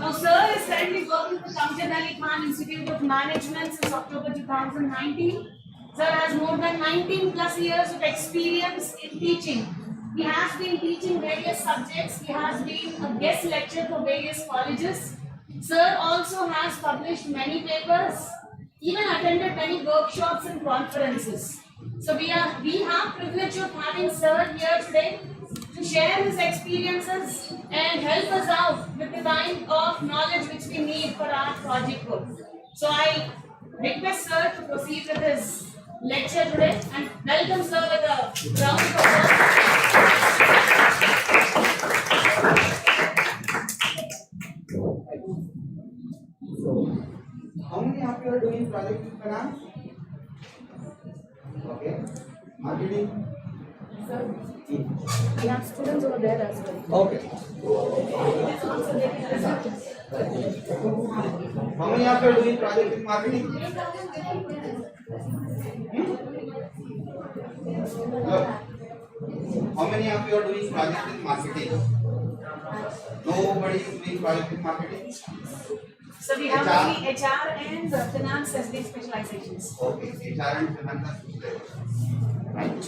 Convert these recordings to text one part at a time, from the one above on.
Now, Sir is currently working with Amjad Ali Khan Institute of Management since October 2019. Sir has more than 19 plus years of experience in teaching. He has been teaching various subjects. He has been a guest lecturer for various colleges. Sir also has published many papers, even attended many workshops and conferences. So we have privilege of having Sir here today to share his experiences and help us out with the kind of knowledge which we need for our project work. So I request Sir to proceed with his lecture today and welcome Sir with a round of applause. So, how many of you are doing project in finance? Okay. Marketing? Sir, we have students over there as well. Okay. How many of you are doing project in marketing? Hello? How many of you are doing project in marketing? Nobody is doing project in marketing? So we have only HR and finance as the specializations. Okay, HR and finance are specialized. Right.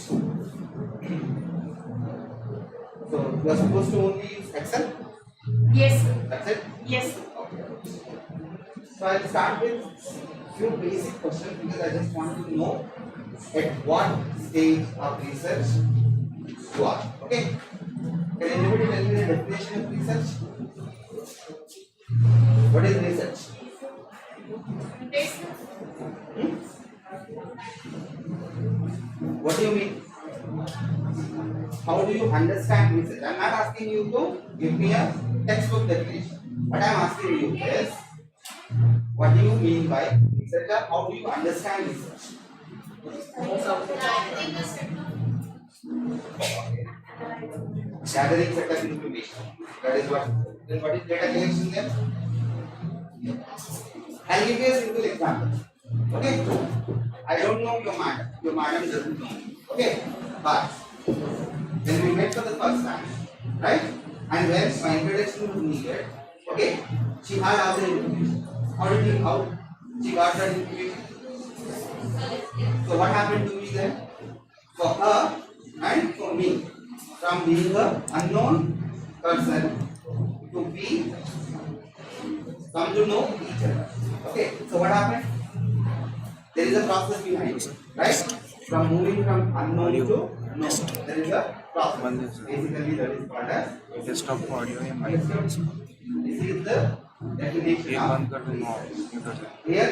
So you are supposed to only use Excel? Yes, sir. That's it? Yes, sir. Okay. So I'll start with few basic questions because I just want to know at what stage of research you are. Okay? Can anybody tell me the definition of research? What is research? What do you mean? How do you understand research? I am not asking you to give me a textbook definition. What I am asking you is, what do you mean by research or how do you understand research? Gathering set of information. That is what. Then what is data collection then? I'll give you a simple example. Okay? I don't know your madam. Your madam doesn't know me. Okay? But when we met for the first time, right? And when my introduction was needed, okay, she had all the information. How she got that information? So what happened to me then? For her and for me, from being an unknown person to be come to know each other. Okay, so what happened? There is a process behind it, right? From moving from unknown to known, there is a process. Basically, that is called as desktop audio या mic this is the definition ये of बंद कर दूंगा ये कर दूंगा clear.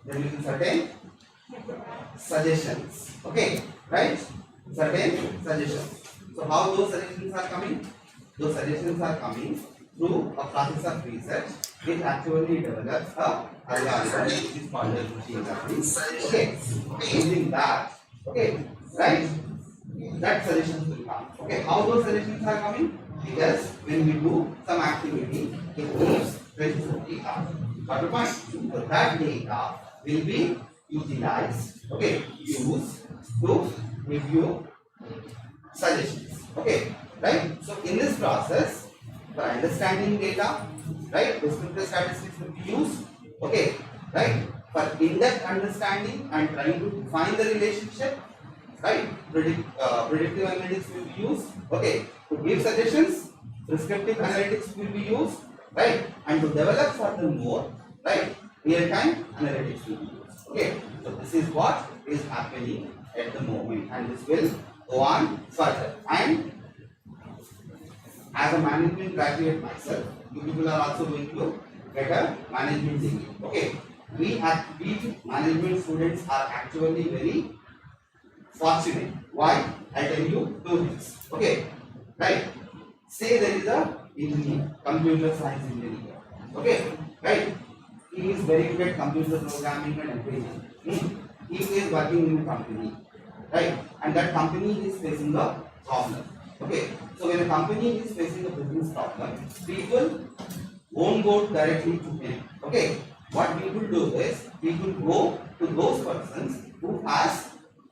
There will be certain suggestions. Okay, right? Certain suggestions. So how those suggestions are coming? Those suggestions are coming through a process of research, it actually develops a algorithm which is called as machine learning. Okay, using that, okay, right? That solutions will come. Okay, how those solutions are coming? Because when we do some activity, it gives traces of data. Got the point? So that data will be utilized, okay, used to give you suggestions. Okay, right? So in this process, for understanding data, right, descriptive statistics will be used. Okay, right? For in-depth understanding and trying to define the relationship, right? Predictive analytics will be used. Okay, to give suggestions, prescriptive analytics will be used, right? And to develop furthermore, right, real-time analytics will be used. Okay, so this is what is happening at the moment, and this will go on further. And as a management graduate myself, you people are also going to get a management degree. Okay, we management students are actually very fortunate. Why? I tell you two things. Okay, right? Say there is a engineer, computer science engineer. Okay, right? He is very good at computer programming and everything. He is working in a company, right? And that company is facing a problem. Okay, so when a company is facing a business problem, people won't go directly to him. Okay, what people do is people go to those persons who has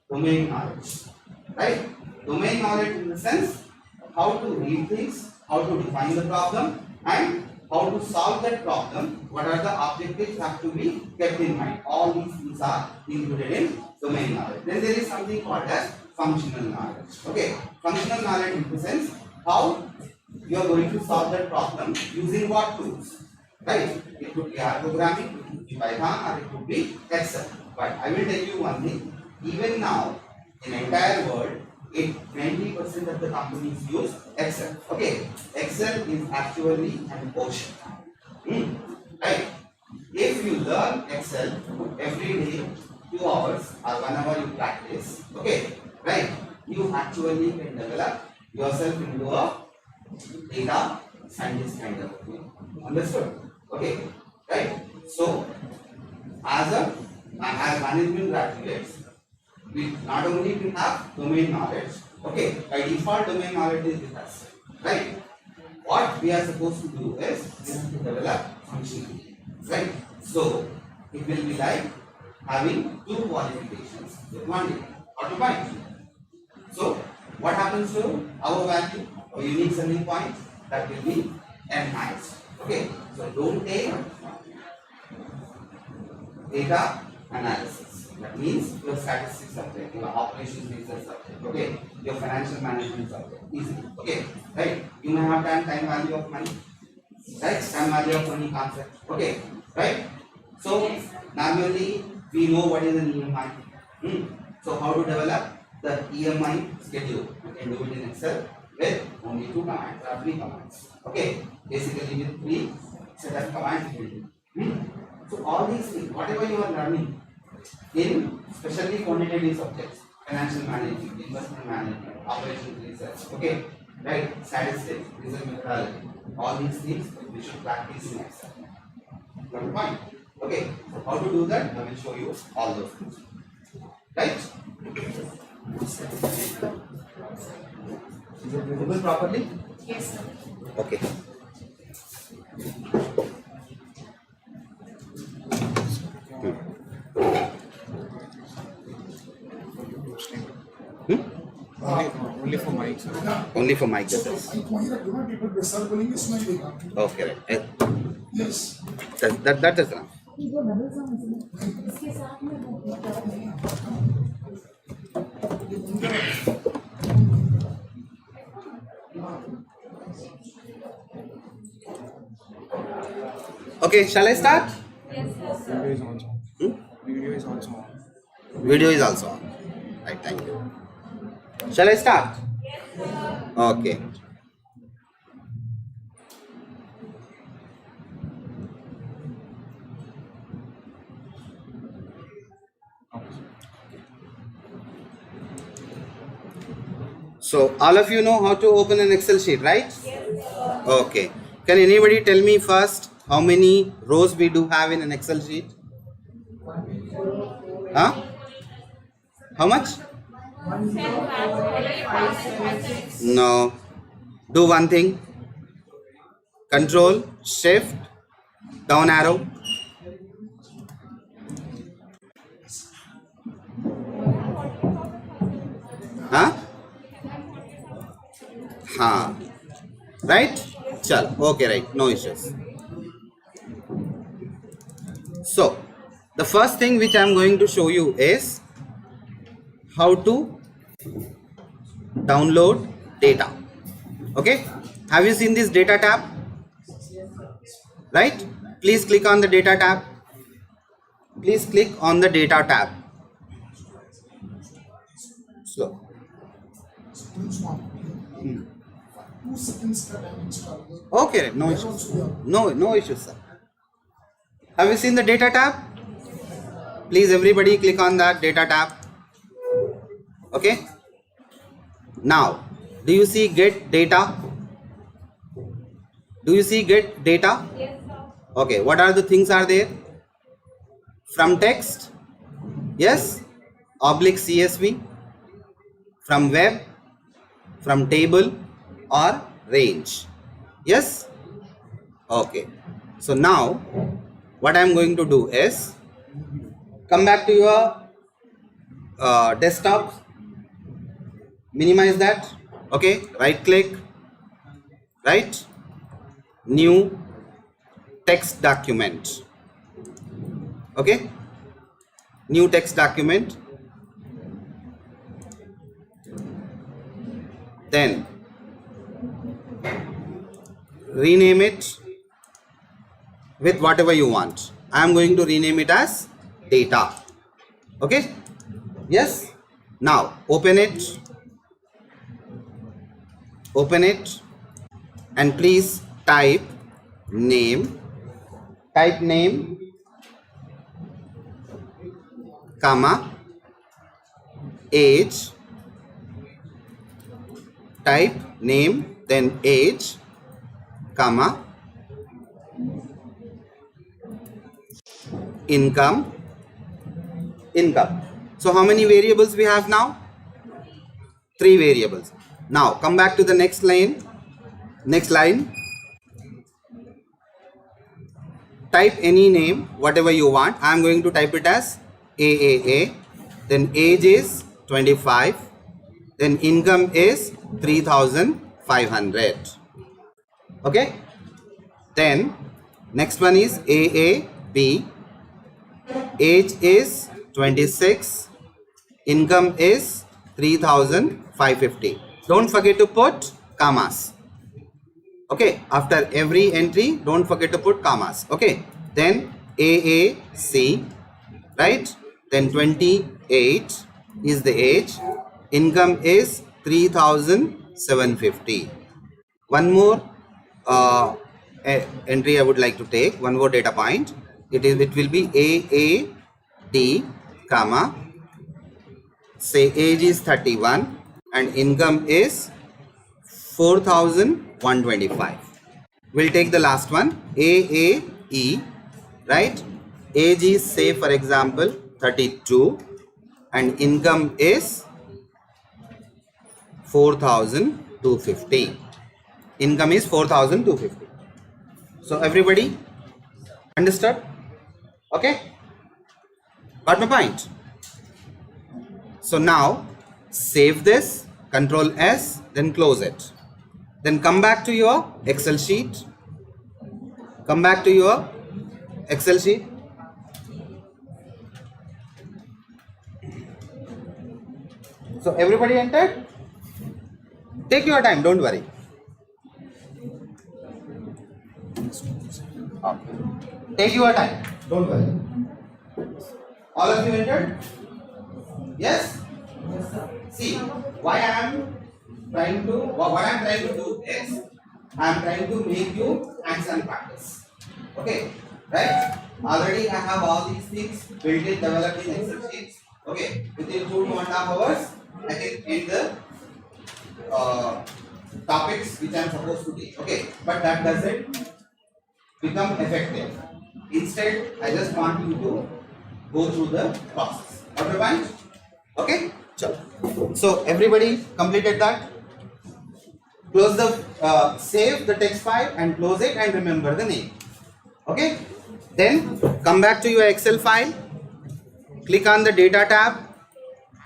domain knowledge, right? Domain knowledge in the sense how to read things, how to define the problem, and how to solve that problem. What are the objectives have to be kept in mind. All these things are included in domain knowledge. Then there is something called as functional knowledge. Okay, functional knowledge in the sense how you are going to solve that problem using what tools, right? It could be R programming, it could be Python, or it could be Excel. But I will tell you one thing. Even now, in entire world, 90% of the companies use Excel. Okay, Excel is actually an ocean. Right? If you learn Excel every day, 2 hours or 1 hour you practice, okay, right? You actually can develop yourself into a data scientist kind of thing. Understood? Okay, right? So, as management graduates, we not only we have domain knowledge, okay, by default domain knowledge is with us, right? What we are supposed to do is we have to develop functionality, right? So it will be like having two qualifications with one degree. Automatically. So what happens to our value, our unique selling point, that will be enhanced. Okay, so don't take data analysis. That means your statistics subject, your operations research subject, okay, your financial management subject, easy, okay, right? You may have done time value of money, right? Time value of money concept, okay, right? So normally we know what is an EMI. So how to develop the EMI schedule? You can do it in Excel with only 2 commands or 3 commands. Okay, basically with 3 set of commands you can do. So all these things, whatever you are learning in especially quantitative subjects, financial management, investment management, operations research, okay, right, statistics, research methodology, all these things we should practice in Excel. Got the point? Okay, so how to do that? I will show you all those things. Right? Is it visible properly? Yes, sir. Okay. Only for mic, sir. Only for mic this. Okay, right. Yes. That is enough. इसके साथ में वो Okay, shall I start? Video is also on. Video is also on. Video is also on. Right, thank you. Shall I start? Okay. So all of you know how to open an Excel sheet, right? Okay. Can anybody tell me first how many rows we do have in an Excel sheet? Huh? How much? No. Do one thing. Control, Shift, down arrow. Huh? Huh. Right? Chal. Okay, right. No issues. So, the first thing which I am going to show you is how to download data. Okay? Have you seen this data tab? Right? Please click on the data tab. Please click on the data tab. Slow. Okay, no issues. No issues, sir. Have you seen the data tab? Please everybody click on that data tab. Okay. Now, do you see get data? Do you see get data? Yes, sir. Okay, what are the things are there? From text, yes, oblique CSV, from web, from table or range, yes. Okay, so now what I am going to do is come back to your desktop, minimize that. Okay, right click, right, new text document. Okay, new text document. Then rename it with whatever you want. I am going to rename it as data. Okay, yes. Now open it, and please type name, comma, age, type name, then age, comma, income. So how many variables we have now? 3 variables. Now come back to the next line. Type any name, whatever you want. I am going to type it as AAA. Then age is 25. Then income is 3,500. Okay. Then next one is AAB. Age is 26. Income is 3,550. Don't forget to put commas. Okay, after every entry, don't forget to put commas. Okay, then AAC, right? Then 28 is the age. Income is 3,750. One more entry I would like to take. One more data point. It will be AAD, comma. Say age is 31 and income is 4,125. We'll take the last one, AAE, right? Age is, say for example 32 and income is 4,250. Income is 4,250. So everybody understood? Okay, got my point? So now save this, Control S, then close it. Then come back to your Excel sheet. So everybody entered? Take your time, don't worry. Okay. Take your time, don't worry. All of you entered? Yes? See, what I am trying to do is, I am trying to make you hands-on practice. Okay, right? Already I have all these things built in, developed in Excel sheets. Okay, within 2 to 1.5 hours, I can end the topics which I am supposed to teach. Okay, but that doesn't become effective. Instead, I just want you to go through the process. Got the point? Okay. So everybody completed that. Close the save the text file and close it and remember the name. Okay. Then come back to your Excel file. Click on the data tab.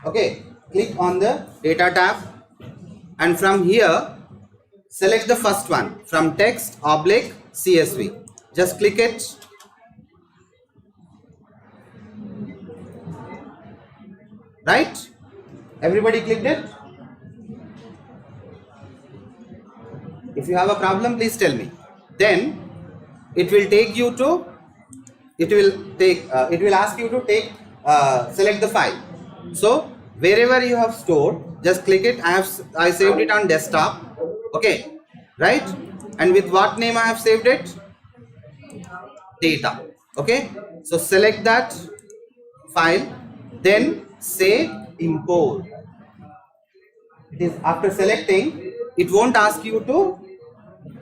Okay. Click on the data tab, and from here select the first one from text oblique CSV. Just click it. Right? Everybody clicked it? If you have a problem, please tell me. Then it will take you to, it will ask you to select the file. So wherever you have stored, just click it. I saved it on desktop. Okay, right? And with what name I have saved it? Data. Okay, so select that file, then say import. It is after selecting, it won't ask you to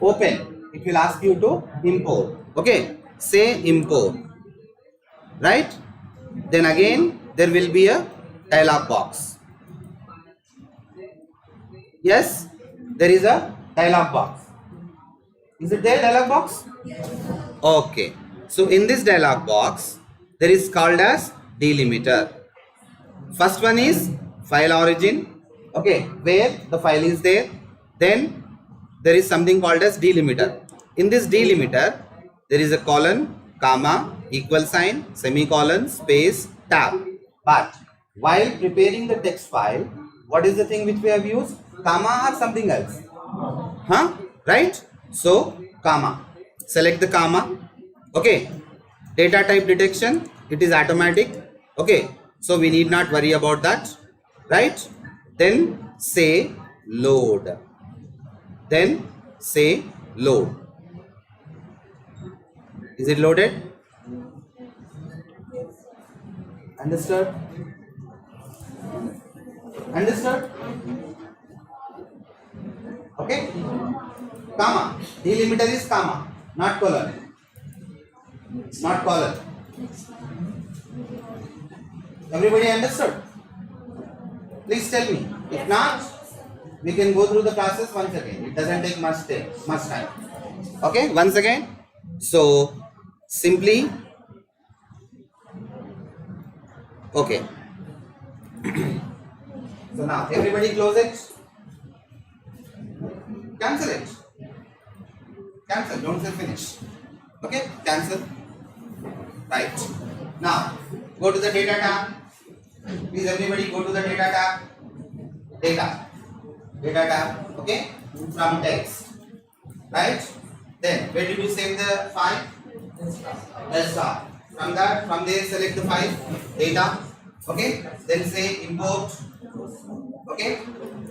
open, it will ask you to import. Okay, say import. Right? Then again there will be a dialog box. Yes, there is a dialog box. Is it there, dialog box? Okay, so in this dialog box there is called as delimiter. First one is file origin, okay, where the file is there. Then there is something called as delimiter. In this delimiter there is a colon, comma, equal sign, semicolon, space, tab. But while preparing the text file, what is the thing which we have used? Comma or something else? Huh? Right? So comma. Select the comma. Okay. Data type detection, it is automatic. Okay. So we need not worry about that. Right? Then say load. Then say load. Is it loaded? Understood? Understood? Okay? Comma. Delimiter is comma, not colon. Not colon. Everybody understood? Please tell me. If not, we can go through the process once again. It doesn't take much time. Okay, once again. So simply, okay. So now everybody close it. Cancel it. Cancel. Don't say finish. Okay, cancel. Right. Now go to the data tab. Please everybody go to the data tab. Data tab. Okay, from text. Right. Then where did you save the file? Desktop. From there select the file, data. Okay. Then say import. Okay.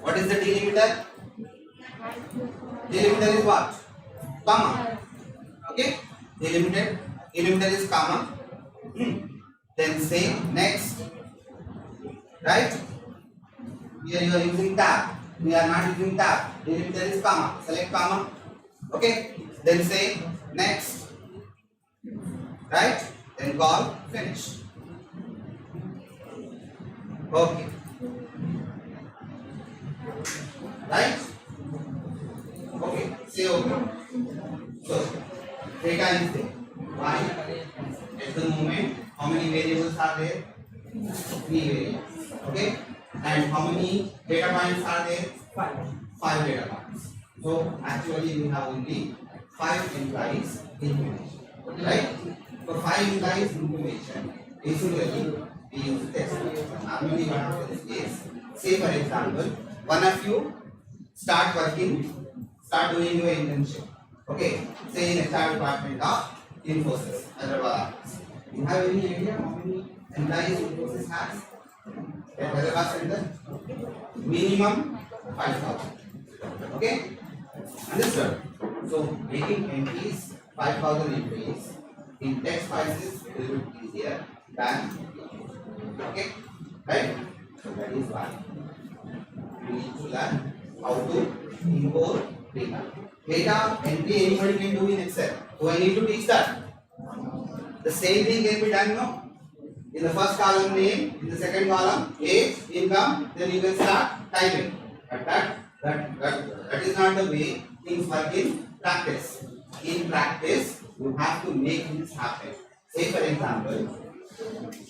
What is the delimiter? Delimiter is what? Comma. Okay. Delimiter is comma. Then say next. Right. Here you are using tab. We are not using tab. Delimiter is comma. Select comma. Okay. Then say next. Right. Then call finish. Okay. Right. Okay. Say okay. So data is there. Why? At the moment, how many variables are there? 3 variables. Okay. And how many data points are there? 5 data points. So actually we have only 5 implies information. Right? For 5 implies information, basically we use this. Normally what happens is, say for example, one of you start doing your internship. Okay, say in HR department of Infosys, Hyderabad. You have any idea how many employees Infosys has? At Hyderabad Center? Minimum 5,000. Okay? Understood? So making entries, 5,000 entries in text files is a little bit easier than. Okay? Right? So that is why we need to learn how to import data. Data entry anybody can do in Excel. So I need to teach that. The same thing can be done now. In the first column name, in the second column age, income, then you can start typing. But that is not the way things work in practice. In practice, you have to make things happen. Say for example,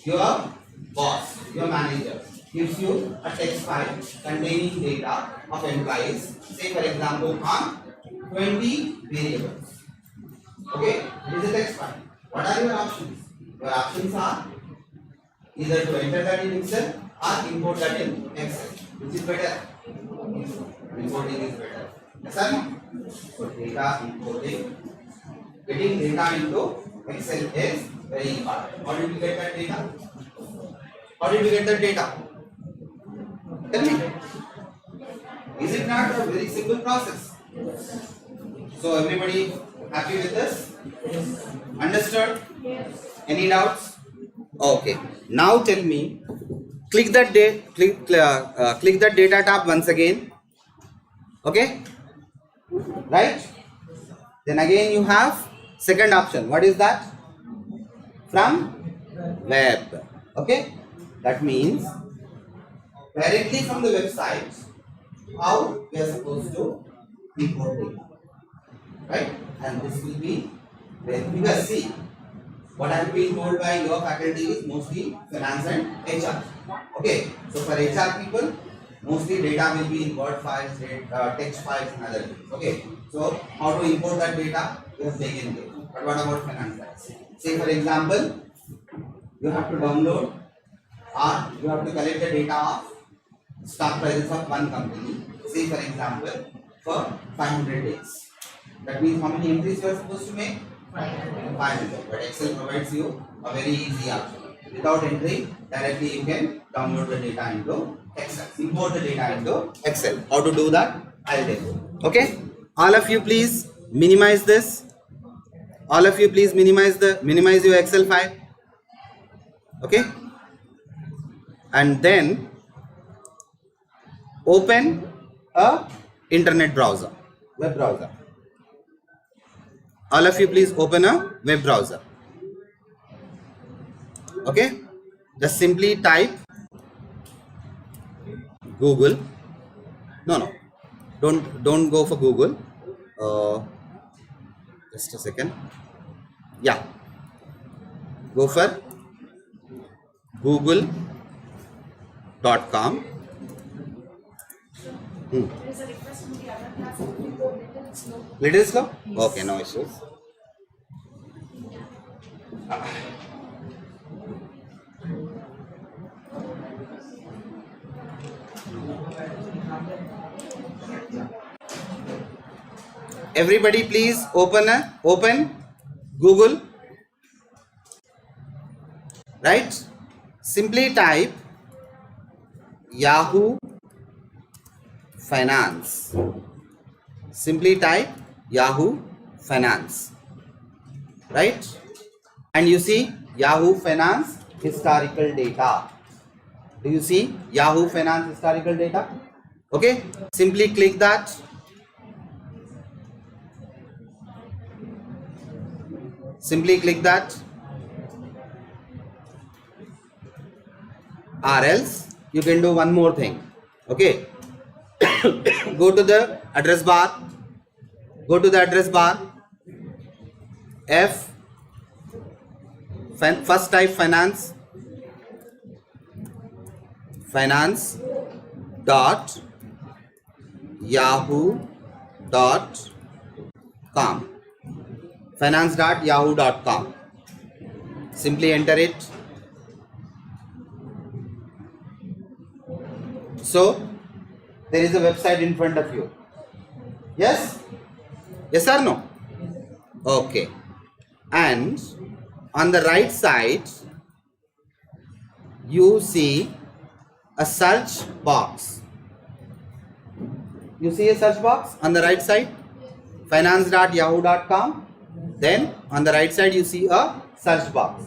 your boss, your manager gives you a text file containing data of employees, say for example on 20 variables. Okay, this is a text file. What are your options? Your options are either to enter that in Excel or import that in Excel. Which is better? Importing is better. Yes or no? So data importing, getting data into Excel is very important. How did you get that data? How did you get that data? Tell me. Is it not a very simple process? So everybody happy with this? Understood? Any doubts? Okay. Now tell me. Click that data tab once again. Okay. Right. Then again you have second option. What is that? From web. Okay. That means directly from the website how we are supposed to import data. Right? And this will be very because see what I have been told by your faculty is mostly finance and HR. Okay, so for HR people, mostly data will be in Word files, text files, and other things. Okay, so how to import that data? We have taken care. But what about finance guys? Say for example, you have to download or you have to collect the data of stock prices of one company. Say for example, for 500 days. That means how many entries you are supposed to make? 500. But Excel provides you a very easy option. Without entry, directly you can download the data into Excel. Import the data into Excel. How to do that? I'll tell you. Okay? All of you please minimize this. All of you please minimize your Excel file. Okay? And then open a internet browser, web browser. All of you please open a web browser. Okay, just simply type Google. No, don't go for Google. Just a second. Yeah, go for google.com. There is a request from the other class to go little slow. Little slow? Okay, no issues. Everybody please open Google. Right? Simply type Yahoo Finance. Simply type Yahoo Finance. Right? And you see Yahoo Finance historical data. Do you see Yahoo Finance historical data? Okay? Simply click that. Simply click that. Or else you can do one more thing. Okay? Go to the address bar. Go to the address bar. First type finance. Finance dot yahoo.com. finance.yahoo.com. Simply enter it. So there is a website in front of you. Yes? Yes or no? Okay. And on the right side you see a search box. You see a search box on the right side? finance.yahoo.com. Then on the right side you see a search box.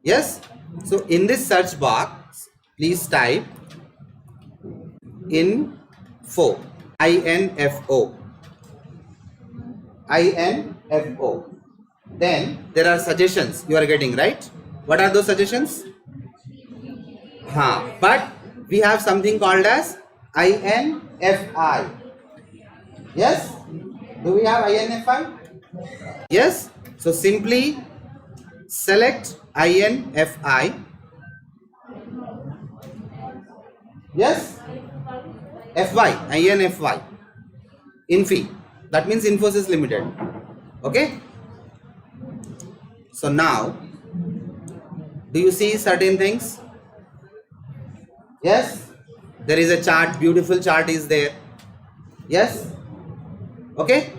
Yes? So in this search box please type info. info. info. Then there are suggestions you are getting, right? What are those suggestions? But we have something called as INFI. Yes? Do we have INFI? Yes? So simply select INFI. Yes? FY, INFY. Infi. That means Infosys Limited. Okay? So now, do you see certain things? Yes? There is a chart, beautiful chart is there. Yes? Okay?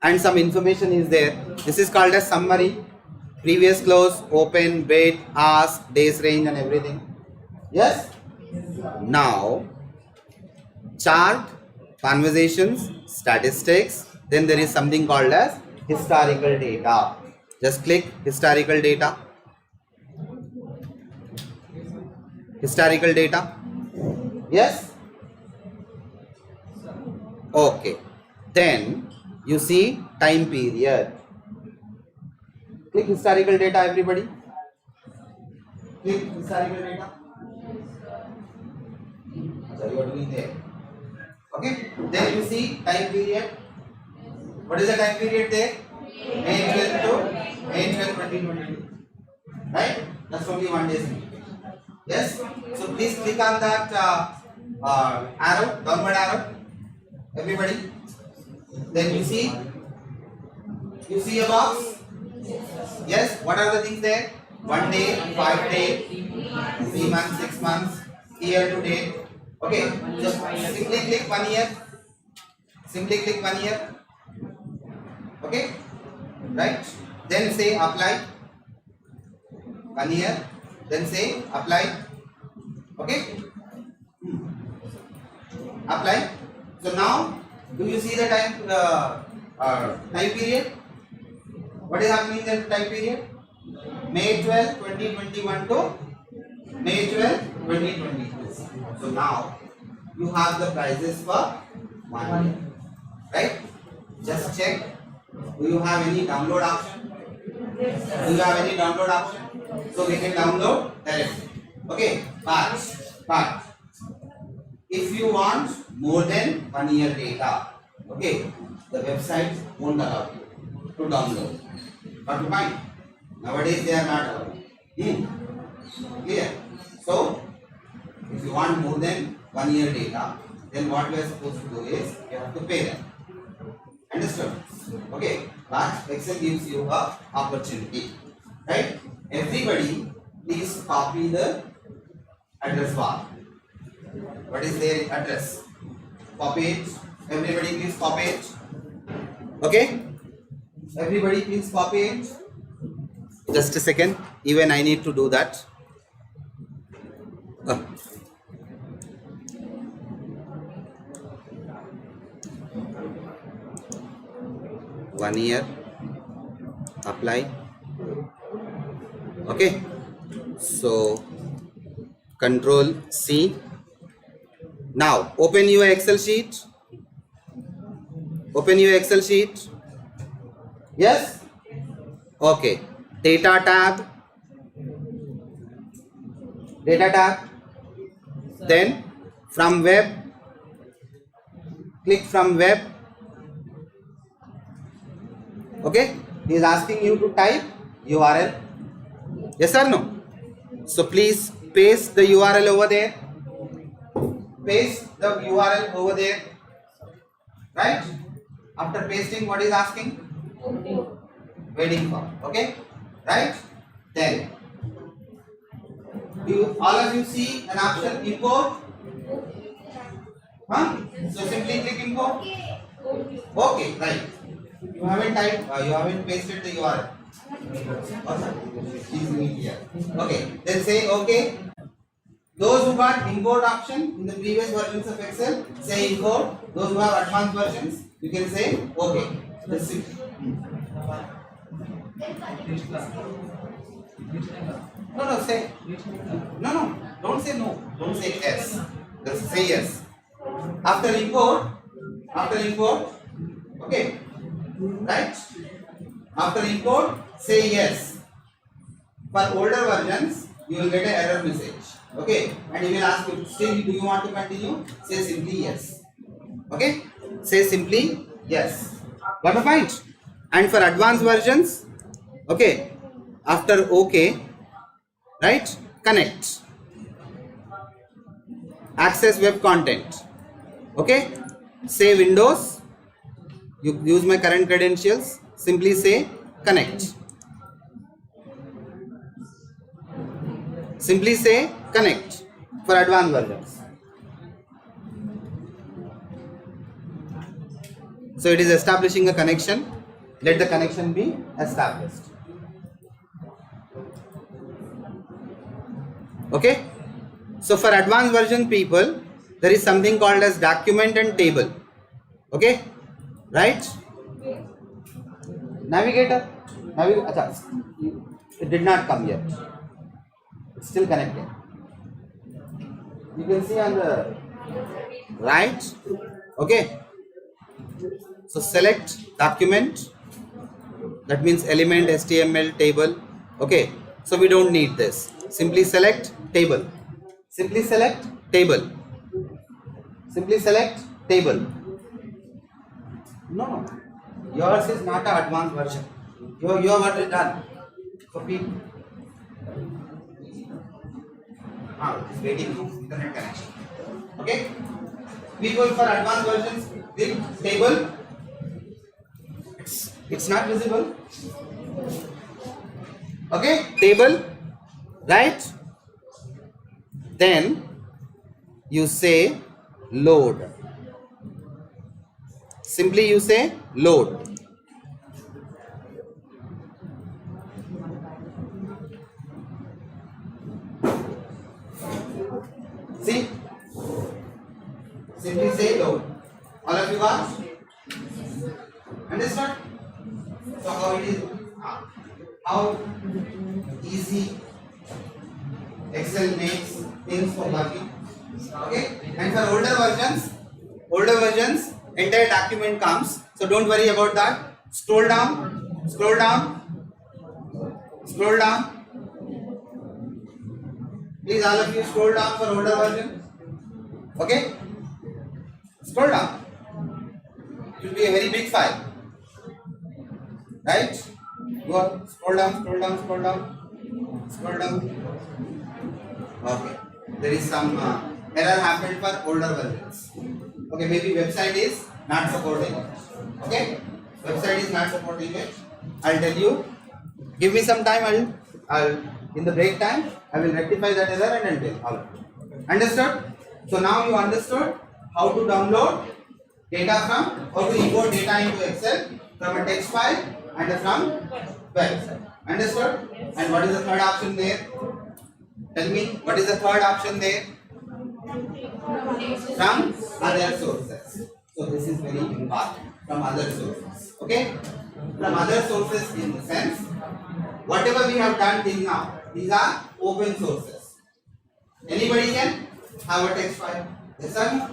And some information is there. This is called as summary. Previous close, open, bid, ask, days range and everything. Yes? Now, chart, conversations, statistics, then there is something called as historical data. Just click historical data. Historical data. Yes? Okay. Then you see time period. Click historical data, everybody. Click historical data. So you are doing there. Okay. Then you see time period. What is the time period there? May 12 to May 12, 2022. Right? That's only 1 day. Yes. So please click on that arrow, downward arrow. Everybody. Then you see a box. Yes. What are the things there? 1 day, 5 day, 3 months, 6 months, year to date. Okay. So simply click 1 year. Simply click 1 year. Okay. Right. Then say apply. 1 year. Then say apply. Okay. Apply. So now, do you see the time period? What is happening in the time period? May 12, 2021 to May 12, 2022. So now you have the prices for 1 year. Right? Just check. Do you have any download option? Do you have any download option? So we can download directly. Okay. But if you want more than 1 year data, okay, the website won't allow you to download. But fine. Nowadays they are not allowed. Clear? So if you want more than 1 year data, then what we are supposed to do is you have to pay them. Understood? Okay. But Excel gives you a opportunity. Right? Everybody please copy the address bar. What is their address? Copy it. Everybody please copy it. Okay? Everybody please copy it. Just a second. Even I need to do that. 1 year. Apply. Okay. So Control C. Now open your Excel sheet. Open your Excel sheet. Yes. Okay. Data tab. Data tab. Then from web. Click from web. Okay. He is asking you to type URL. Yes or no? So please paste the URL over there. Paste the URL over there. Right? After pasting, what is asking? Waiting for. Okay? Right? Then all of you see an option import? So simply click import. Okay, right. You haven't typed, you haven't pasted the URL. Okay, then say okay. Those who got import option in the previous versions of Excel, say import. Those who have advanced versions, you can say okay. That's it. No, say. No, don't say no. Don't say yes. Just say yes. After import, After import, okay, right? After import, say yes. For older versions, you will get an error message. Okay, and he will ask you, still do you want to continue? Say simply yes. Okay, say simply yes. Got the point? And for advanced versions, okay, after OK, right? Connect. Access web content. Okay, say Windows. You use my current credentials. Simply say connect. Simply say connect for advanced versions. So it is establishing a connection. Let the connection be established. Okay. So for advanced version people, there is something called as document and table. Okay. Right. Navigator. It did not come yet. It's still connecting. You can see on the right. Okay. So select document. That means element, HTML, table. Okay. So we don't need this. Simply select table. Simply select table. Simply select table. No. Yours is not an advanced version. Your what is done. Copy. It's waiting for internet connection. Okay. People for advanced versions, the table. It's not visible. Okay. Table. Right. Then you say load. Simply you say load. See? Simply say load. All of you got? Understand? So how it is? How easy Excel makes things for working. Okay? And for older versions, entire document comes. So don't worry about that. Scroll down, scroll down, scroll down. Please all of you scroll down for older version. Okay? Scroll down. It will be a very big file. Right? Go scroll down, scroll down, scroll down, scroll down. Okay. There is some error happened for older versions. Okay, maybe website is not supporting it. Okay? Website is not supporting it. I'll tell you. Give me some time. I'll in the break time I will rectify that error and I'll tell all of you. Understood? So now you understood how to download data from, how to import data into Excel from a text file and from web. Understood? And what is the third option there? Tell me, what is the third option there? From other sources. So this is very important. From other sources. Okay? From other sources in the sense, whatever we have done till now, these are open sources. Anybody can have a text file. Yes or no?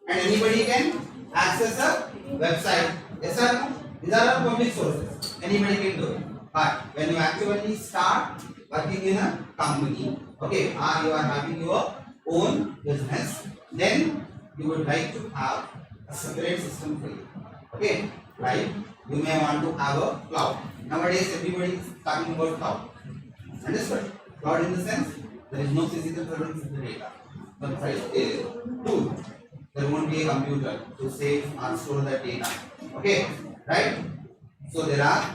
And anybody can access a website. Yes or no? These are all public sources. Anybody can do it. But when you actually start working in a company, okay, or you are having your own business, then you would like to have a separate system for you. Okay, right? You may want to have a cloud. Nowadays, everybody is talking about cloud. Understood? Cloud in the sense, there is no physical presence in the data. But two, there won't be a computer to save or store the data. Okay, right? So there are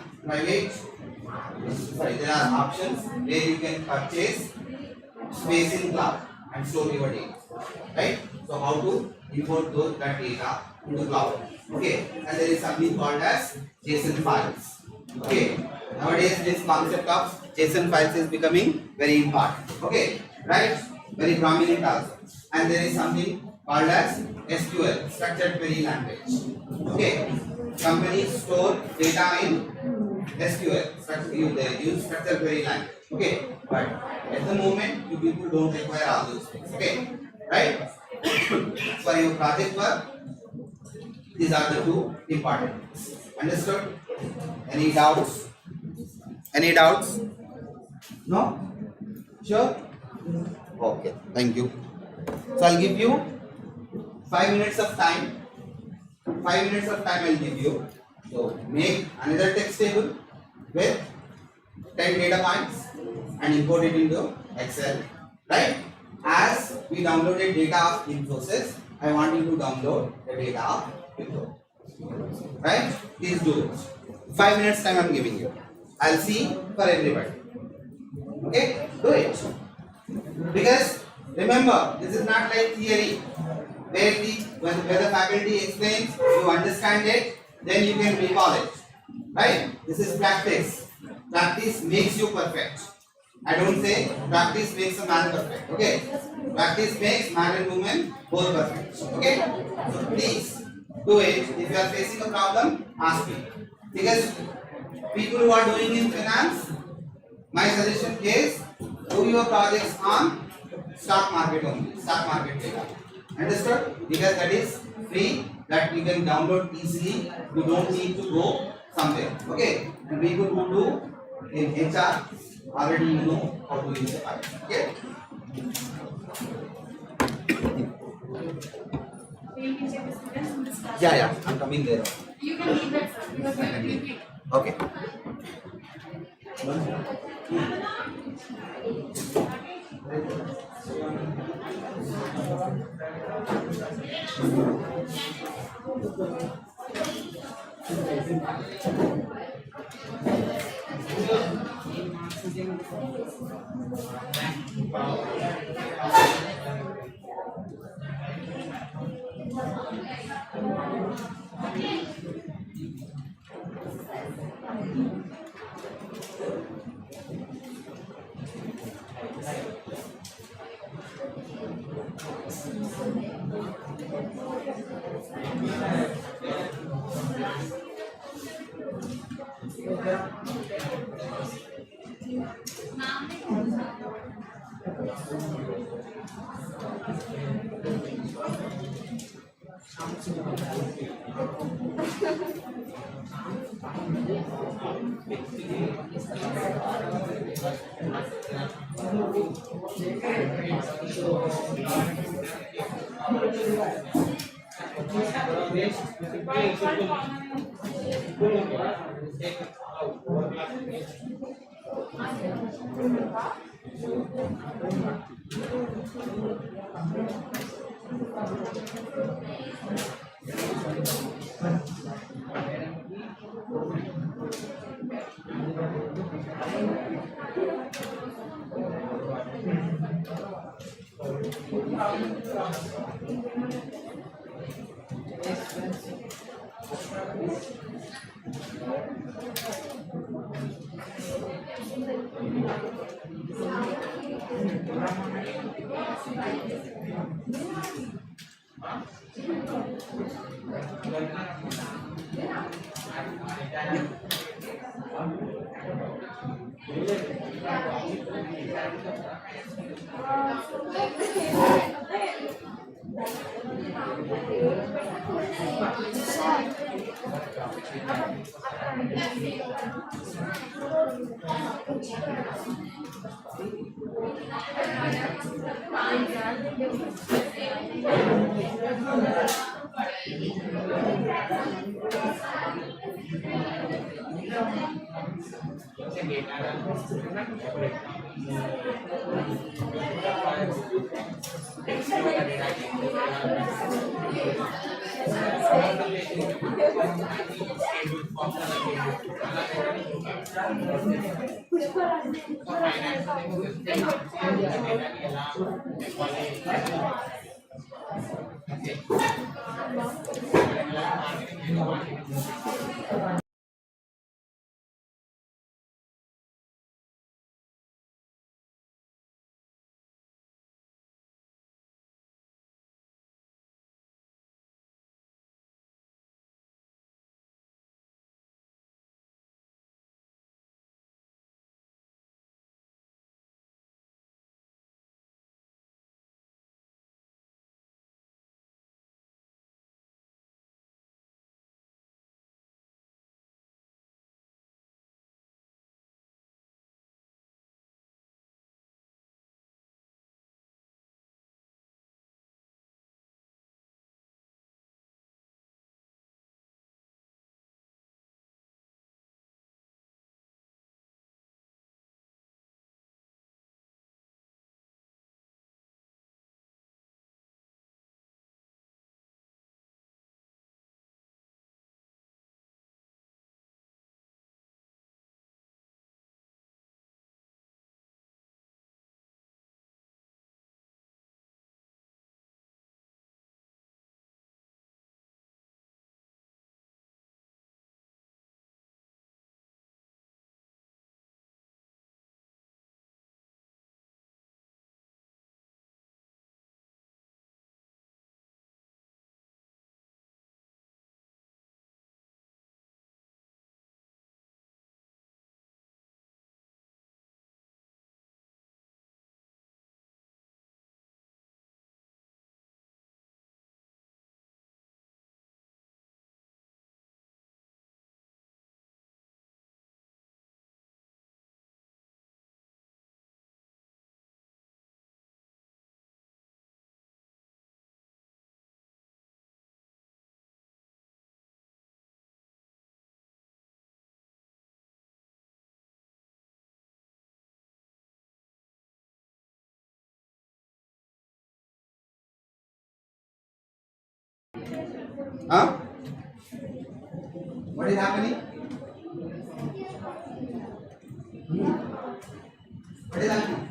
there are options where you can purchase space in cloud and store your data. Right? So how to import that data into cloud. Okay, and there is something called as JSON files. Okay, nowadays this concept of JSON files is becoming very important. Okay, right? Very prominent also. And there is something called as SQL, structured query language. Okay, companies store data in SQL, they use structured query language. Okay, but at the moment you people don't require all those things. Okay, right? For your project work, These are the two important things. Understood? Any doubts? Any doubts? No? Sure? Okay, thank you. So I'll give you 5 minutes of time. 5 minutes of time I'll give you. So make another text table with 10 data points and import it into Excel. Right? As we downloaded data of Infosys, I want you to download the data of Wipro. Right? Please do it. 5 minutes time I'm giving you. I'll see for everybody. Okay? Do it. Because remember, this is not like theory where the faculty explains, you understand it, then you can recall it. Right? This is practice. Practice makes you perfect. I don't say practice makes a man perfect. Okay? Practice makes man and woman both perfect. Okay? So please do it. If you are facing a problem, ask me. Because people who are doing in finance, my suggestion is do your projects on stock market only, stock market data. Understood? Because that is free, that you can download easily. You don't need to go somewhere. Okay? And people who do in HR already you know how to use the file. Okay? Yeah, I'm coming there. You can leave that, sir, because we are repeating. Okay. Huh? What is happening? What is happening?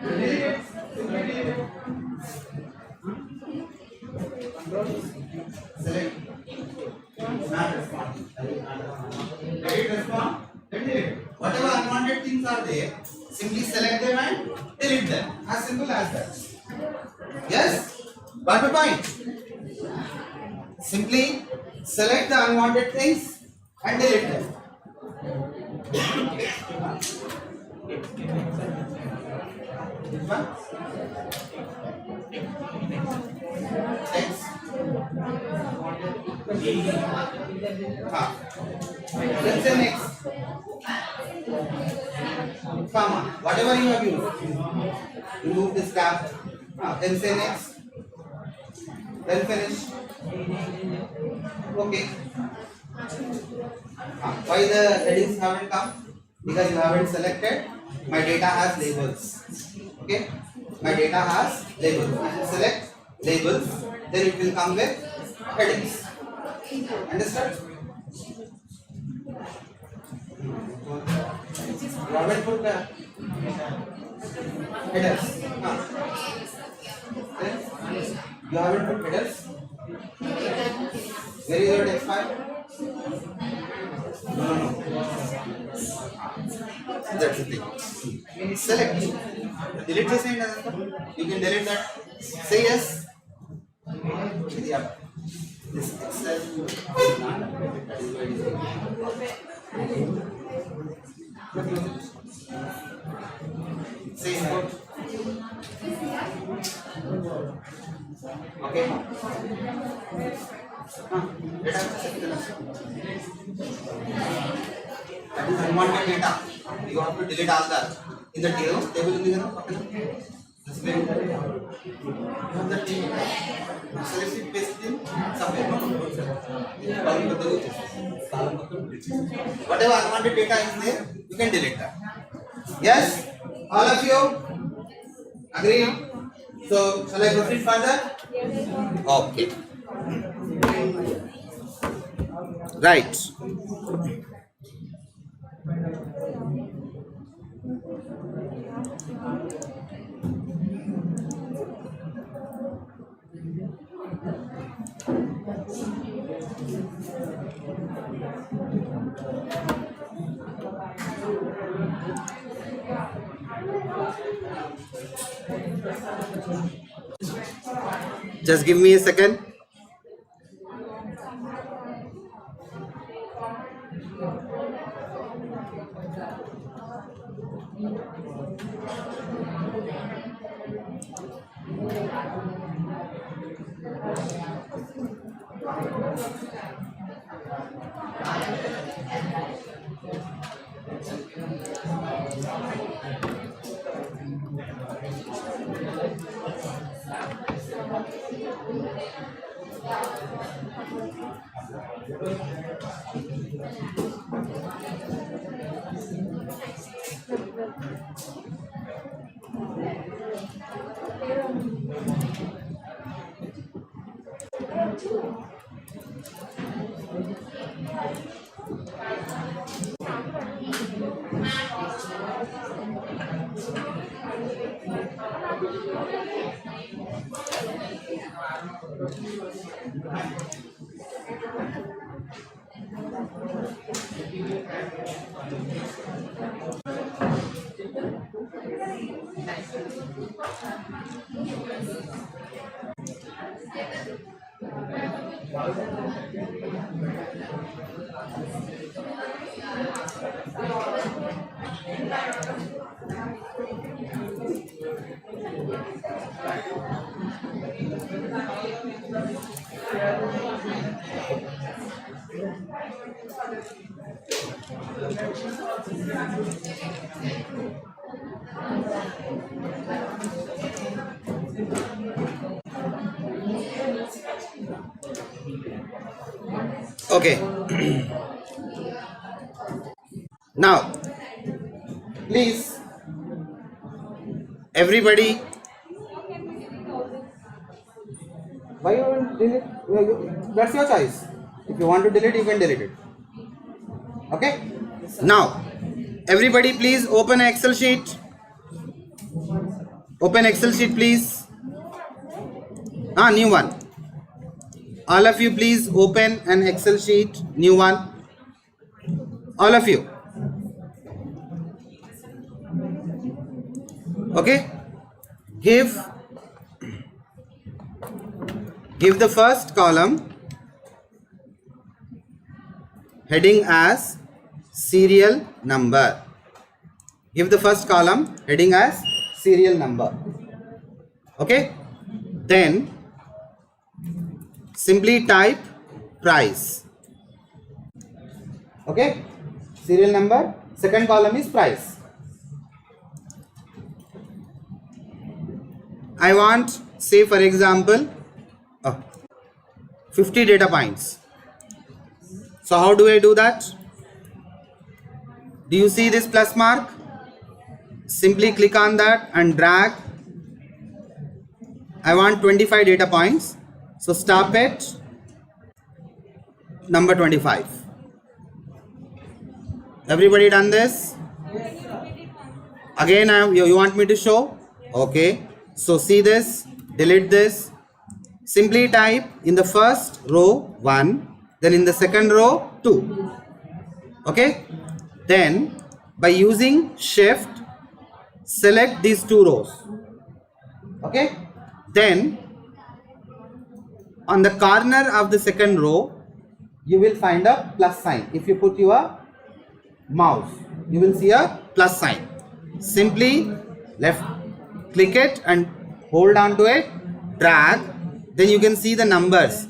Delete it. Select. Not respond. Delete respond. Delete. Whatever unwanted things are there, simply select them and delete them. As simple as that. Yes? Got the point? Simply select the unwanted things and delete them. Which one? Next. Let's say next. Comma. Whatever you have used. Remove this gap. Then say next. Then finish. Okay. Why the headings haven't come? Because you haven't selected. My data has labels. Okay. My data has labels. If you select labels, then it will come with headings. Understood? You haven't put the headers. Then you haven't put headers. Where is your text file? No. That's the thing. Select. Delete this and you can delete that. Say yes. Yeah. This Excel is not updated. That is why it is say import. Okay. Data that is unwanted data. You have to delete all that. In the table in the display. The table. Select it, paste it in somewhere. Whatever unwanted data is there, you can delete that. Yes? All of you? Agree? So, shall I proceed further? Okay. Right. Just give me a second. Okay. Now, please, everybody, That's your choice. If you want to delete, you can delete it. Okay. Now, everybody, please open an Excel sheet. Open Excel sheet, please. New one. All of you, please open an Excel sheet. New one. All of you. Okay. Give the first column heading as serial number. Give the first column heading as serial number. Okay. Then simply type price. Okay. Serial number. Second column is price. I want, say for example, 50 data points. So how do I do that? Do you see this plus mark? Simply click on that and drag. I want 25 data points. So stop at number 25. Everybody done this? Again, you want me to show? Okay. So see this, delete this. Simply type in the first row 1, then in the second row 2. Okay. Then by using shift, select these 2 rows. Okay. Then on the corner of the second row, you will find a plus sign. If you put your mouse, you will see a plus sign. Simply left click it and hold on to it, drag, then you can see the numbers.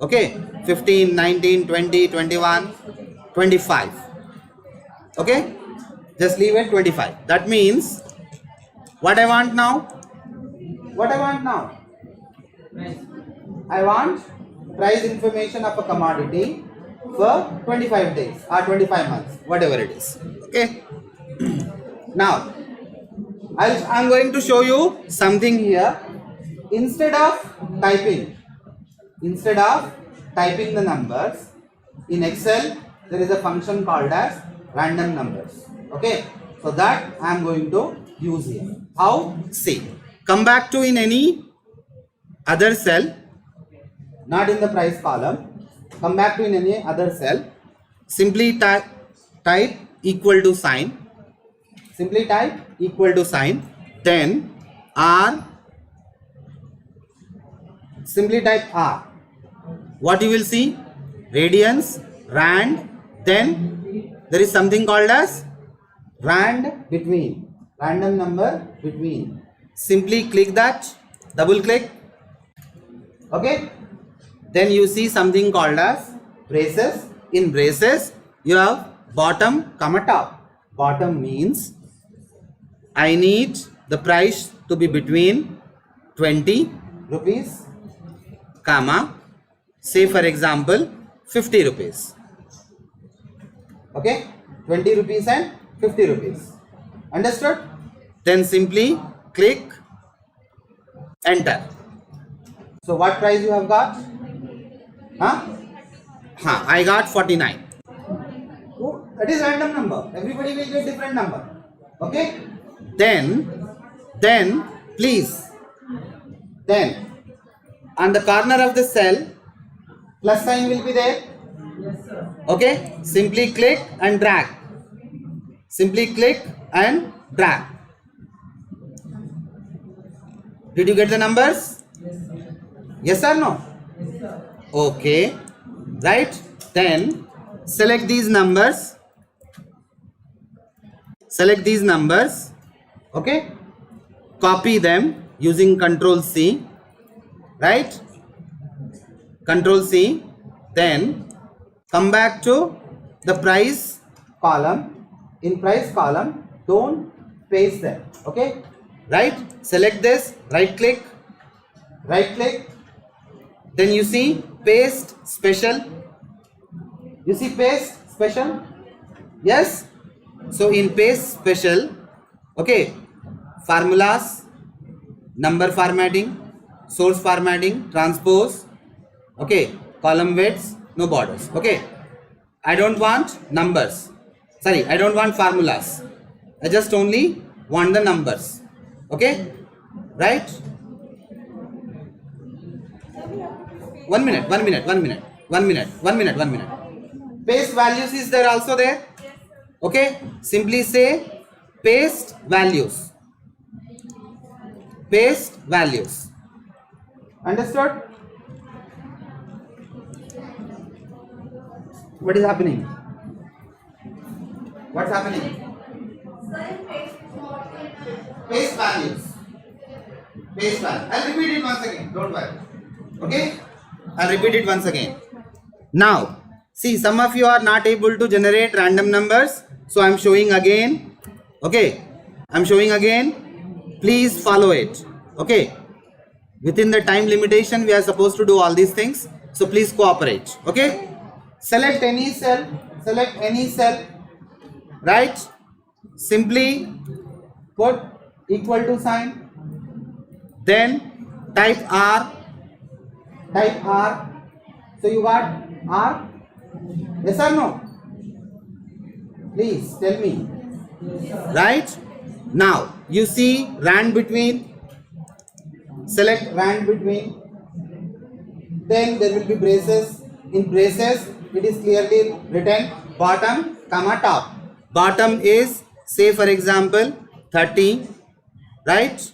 Okay, 15, 19, 20, 21, 25. Okay, just leave it 25. That means what I want now? What I want now? I want price information of a commodity for 25 days or 25 months, whatever it is. Okay. Now, I'm going to show you something here. Instead of typing the numbers in Excel, there is a function called as random numbers. Okay, so that I am going to use here. How? See, come back to in any other cell, not in the price column. Come back to in any other cell. Simply type equal to sign. Simply type equal to sign, then R. Simply type R. What you will see? Radians, rand, then there is something called as rand between, random number between. Simply click that, double click. Okay. Then you see something called as braces. In braces, you have bottom, comma top. Bottom means I need the price to be between 20 rupees, comma, say for example 50 rupees. Okay, 20 rupees and 50 rupees. Understood? Then simply click enter. So what price you have got? I got 49. Oh, that is random number. Everybody will get different number. Okay. Then please, then on the corner of the cell, plus sign will be there. Okay. Simply click and drag. Simply click and drag. Did you get the numbers? Yes or no? Okay. Right. Then select these numbers. Select these numbers. Okay. Copy them using Control C. Right. Control C. Then come back to the price column. In price column, don't paste them. Okay. Right. Select this. Right click. Right click. Then you see paste special. You see paste special? Yes. So in paste special, okay, formulas, number formatting, source formatting, transpose, Okay, column widths, no borders. Okay, I don't want numbers. Sorry, I don't want formulas. I just only want the numbers. Okay, right? 1 minute, 1 minute, 1 minute, 1 minute, 1 minute, 1 minute. Paste values is there also there? Okay, simply say paste values. Paste values. Understood? What is happening? What's happening? Paste values. Paste value. I'll repeat it once again. Don't worry. Okay? I'll repeat it once again. Now, see, some of you are not able to generate random numbers. So I'm showing again. Okay? I'm showing again. Please follow it. Okay? Within the time limitation, we are supposed to do all these things. So please cooperate. Okay? Select any cell. Select any cell. Right? Simply put equal to sign. Then type R. Type R. So you got R? Yes or no? Please tell me. Right? Now you see rand between. Select rand between. Then there will be braces. In braces, it is clearly written bottom, comma top. Bottom is, say for example, 30. Right?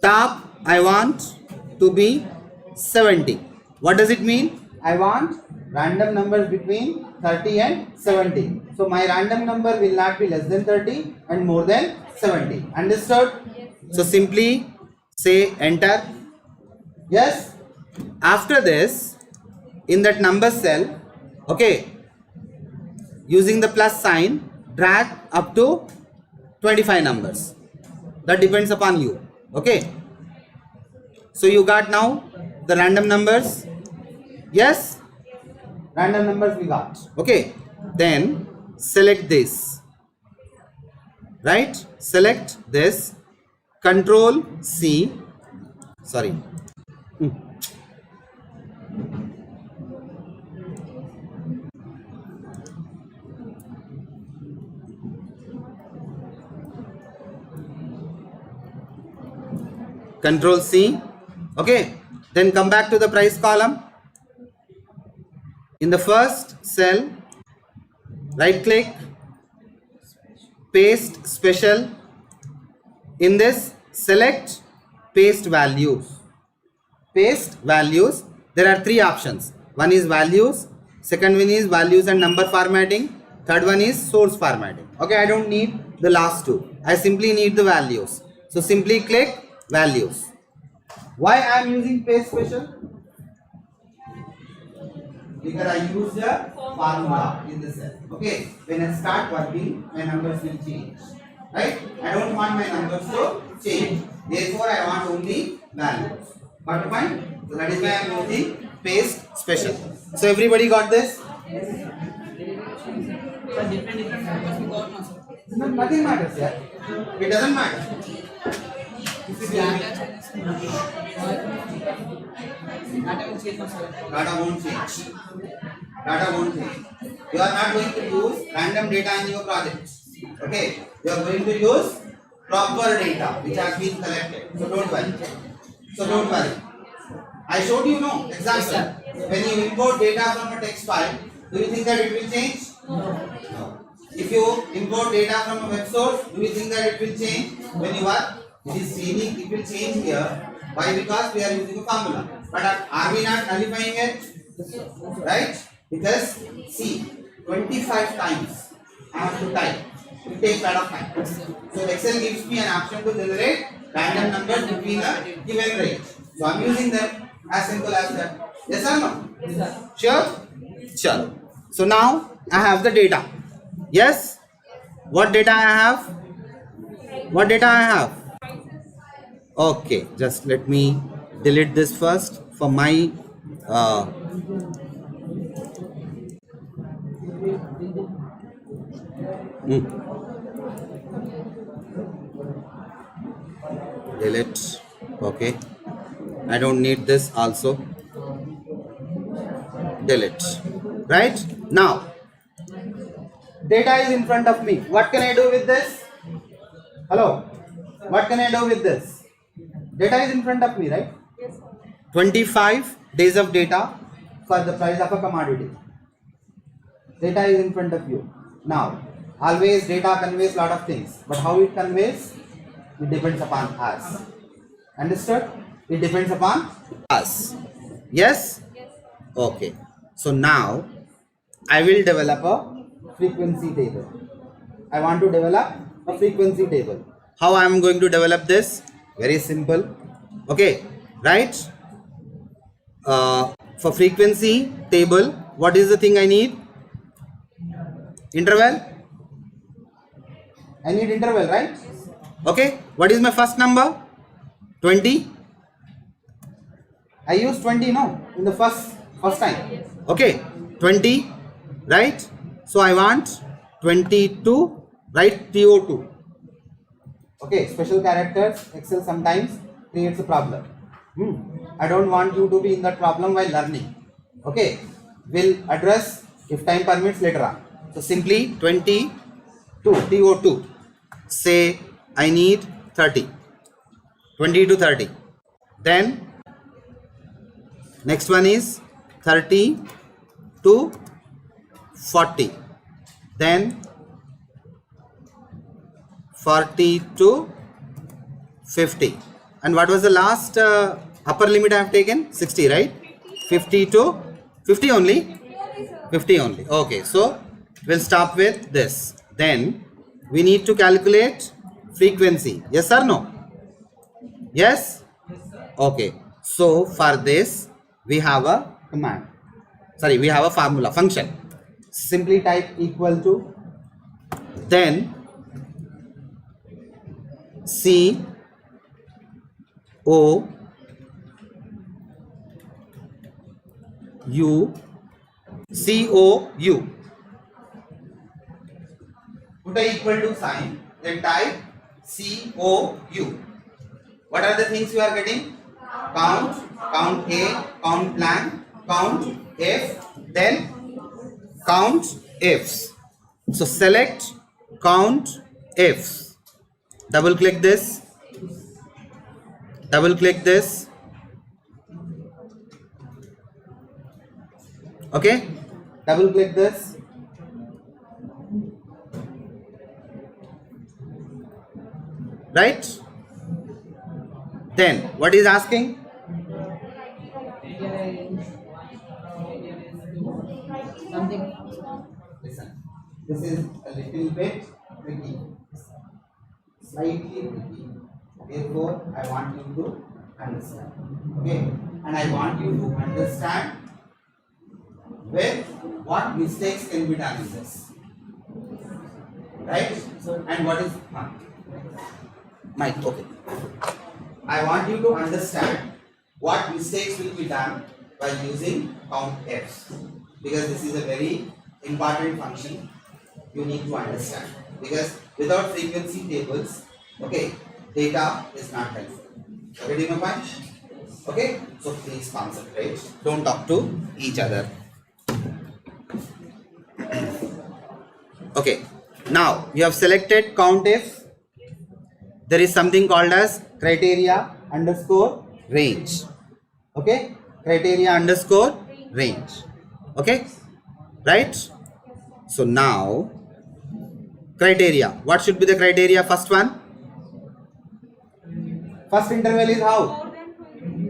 Top, I want to be 70. What does it mean? I want random numbers between 30 and 70. So my random number will not be less than 30 and more than 70. Understood? So simply say enter. Yes. After this, in that number cell, okay, using the plus sign, drag up to 25 numbers. That depends upon you. Okay. So you got now the random numbers. Yes. Random numbers we got. Okay. Then select this. Right. Select this. Control C. Sorry. Control C. Okay. Then come back to the price column. In the first cell, right click, paste special. In this, select paste values. Paste values. There are three options. One is values. Second one is values and number formatting. Third one is source formatting. Okay, I don't need the last two. I simply need the values. So simply click values. Why I am using paste special? Because I use the formula in the cell. Okay, when I start working, my numbers will change. Right? I don't want my numbers to change. Therefore, I want only values. Got the point? So that is why I am using paste special. So everybody got this? No, nothing matters here. It doesn't matter. Data won't change. Data won't change. You are not going to use random data in your project. Okay, you are going to use proper data which has been collected. So don't worry. So don't worry. I showed you no example. Yes, when you import data from a text file, do you think that it will change? No. If you import data from a web source, do you think that it will change? When you are, it is changing, it will change here. Why? Because we are using a formula. But are we not nullifying it? Right? Because see, 25 times I have to type. It takes a lot of time. So Excel gives me an option to generate random numbers between a given range. So I am using them as simple as that. Yes or no? Yes, sir. Sure? Sure. So now I have the data. Yes? What data I have? What data I have? Okay, just let me delete this first for my delete. Okay, I don't need this also. delete. Right? Now, data is in front of me. What can I do with this? Hello? What can I do with this? Data is in front of me, right? 25 days of data for the price of a commodity. Data is in front of you. Now, always data conveys lot of things, but how it conveys, it depends upon us. Understood? It depends upon us. Yes? Okay. So now, I will develop a frequency table. I want to develop a frequency table. How I am going to develop this? Very simple. Okay, right? For frequency table, what is the thing I need? Interval. I need interval, right? Okay. What is my first number? 20. I use 20, no, in the first time. Okay, 20, right? So I want 22, right? TO2. Okay, special characters. Excel sometimes creates a problem. I don't want you to be in that problem while learning. Okay, we'll address if time permits later on. So simply 22 TO2. Say I need 30. 20 to 30. Then next one is 30 to 40. Then 40 to 50. And what was the last upper limit I have taken? 60, right? 50 to 50 only? 50 only. Okay, so we'll stop with this. Then we need to calculate frequency. Yes or no? Yes? Okay. So for this, we have a command. Sorry, we have a formula, function. Simply type equal to, then C O U COU. Put a equal to sign, then type COU. What are the things you are getting? Count, count A, count blank, count F, then count Fs. So select count Fs. Double click this. Double click this. Okay. Double click this. Right? Then what is asking? Listen. This is a little bit tricky. Slightly tricky. Therefore, I want you to understand. Okay? And I want you to understand where what mistakes can be done in this. Right? And what is Mike, okay. I want you to understand what mistakes will be done by using count Fs, because this is a very important function you need to understand, because without frequency tables, okay, data is not helpful. Ready my point? Okay, so please concentrate, don't talk to each other. Okay, now you have selected count F. There is something called as criteria underscore range. Okay, criteria underscore range. Okay, right? So now criteria, what should be the criteria? First one, first interval is how?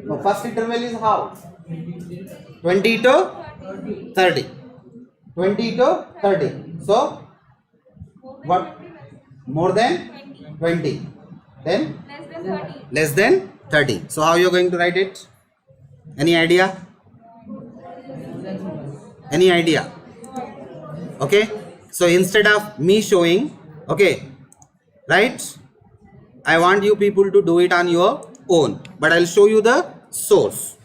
No, first interval is how? 20 to 30. 20 to 30. So what? More than 20. Then less than 30. So how you are going to write it? Any idea? Any idea? Okay, so instead of me showing, okay, right, I want you people to do it on your own, but I'll show you the source.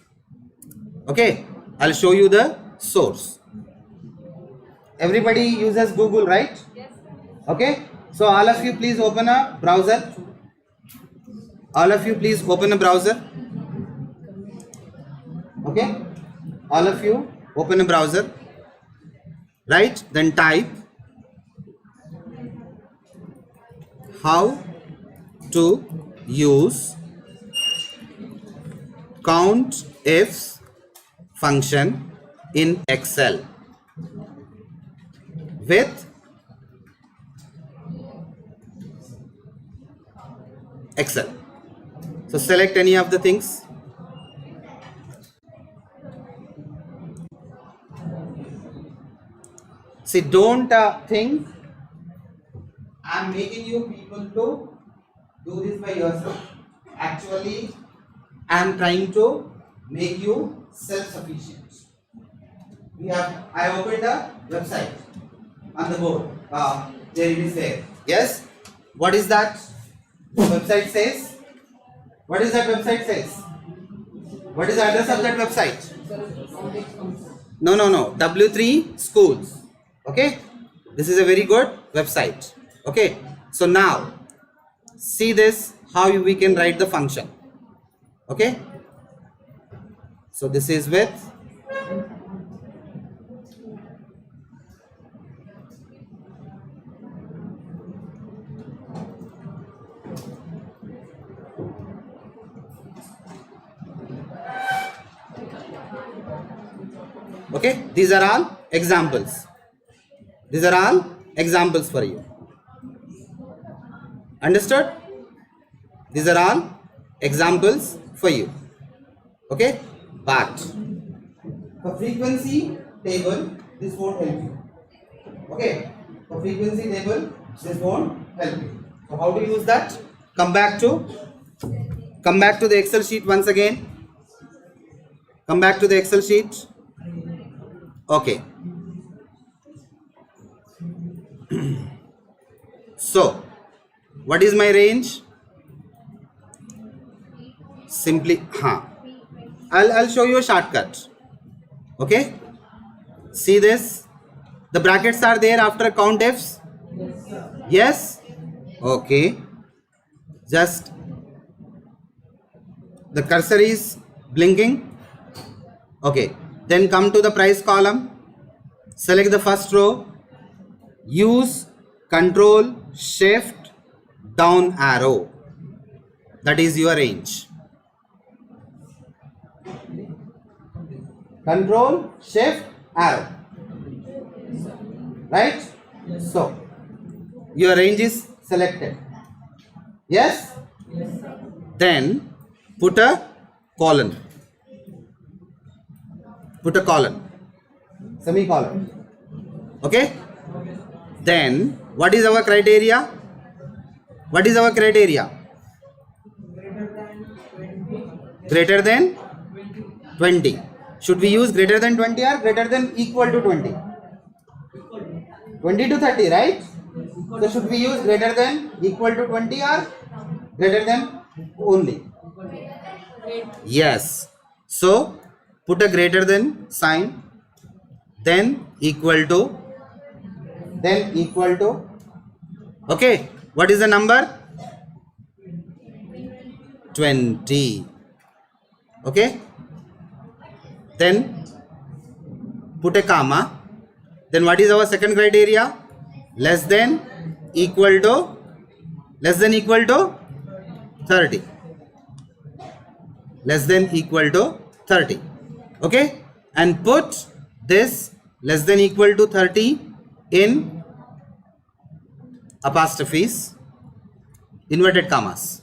Okay, I'll show you the source. Everybody uses Google, right? Okay, so all of you please open a browser. All of you please open a browser. Okay, all of you Open a browser, right? Then type how to use COUNTIFs function in Excel with Excel. So select any of the things. See, don't think I'm making you people to do this by yourself. Actually, I'm trying to make you self-sufficient. I opened a website on the board. There it is there. Yes? What is that? The website says? What is that website says? What is the address of that website? No. W3 schools. Okay? This is a very good website. Okay? So now, see this, how we can write the function. Okay? So this is with okay, these are all examples. These are all examples for you. Understood? These are all examples for you. Okay? But for frequency table, this won't help you. Okay? For frequency table, this won't help you. So how to use that? Come back to the Excel sheet once again. Come back to the Excel sheet. Okay. So, what is my range? Simply, I'll show you a shortcut. Okay? See this? The brackets are there after COUNTIFs? Yes? Okay. Just the cursor is blinking. Okay. Then come to the price column. Select the first row. Use Control Shift down arrow. That is your range. Control Shift arrow. Right? So, your range is selected. Yes? Then put a colon. Put a colon. Semicolon. Okay? Then what is our criteria? What is our criteria? Greater than 20. Should we use greater than 20 or greater than equal to 20? 20 to 30, right? So should we use greater than equal to 20 or greater than only? Yes. So put a greater than sign, then equal to, okay, what is the number? 20. Okay, then put a comma. Then what is our second criteria? Less than equal to 30. Less than equal to 30. Okay, and put this less than equal to 30 in apostrophes, inverted commas.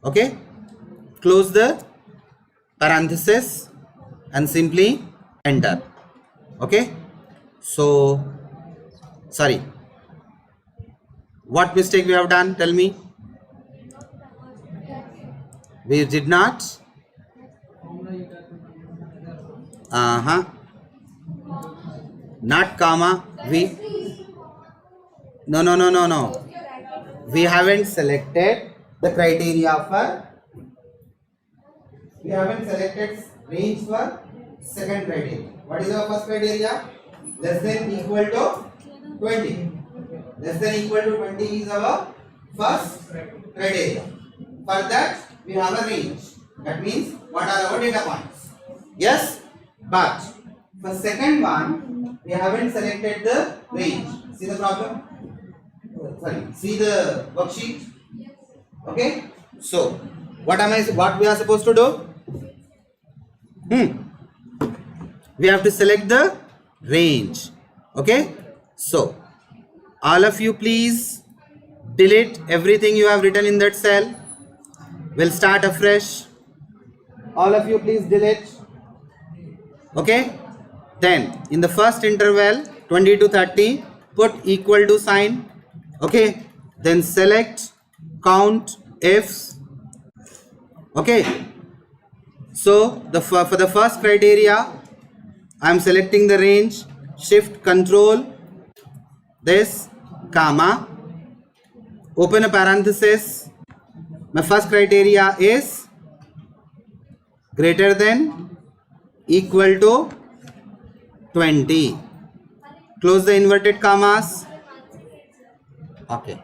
Okay, close the parenthesis and simply enter. Okay, so sorry, what mistake we have done? Tell me. We did not not comma. No. We haven't selected the criteria for, we haven't selected range for second criteria. What is our first criteria? Less than equal to 20. Less than equal to 20 is our first criteria. For that, we have a range. That means what are our data points? Yes, but For second one, we haven't selected the range. See the problem? Sorry, see the worksheet. Okay. So, what we are supposed to do? We have to select the range. Okay. So, all of you please delete everything you have written in that cell. We'll start afresh. All of you please delete. Okay. Then in the first interval 20 to 30 put equal to sign. Okay. Then select count ifs. Okay. So for the first criteria I am selecting the range, shift control this comma, open a parenthesis. My first criteria is greater than equal to 20. Close the inverted commas. Okay.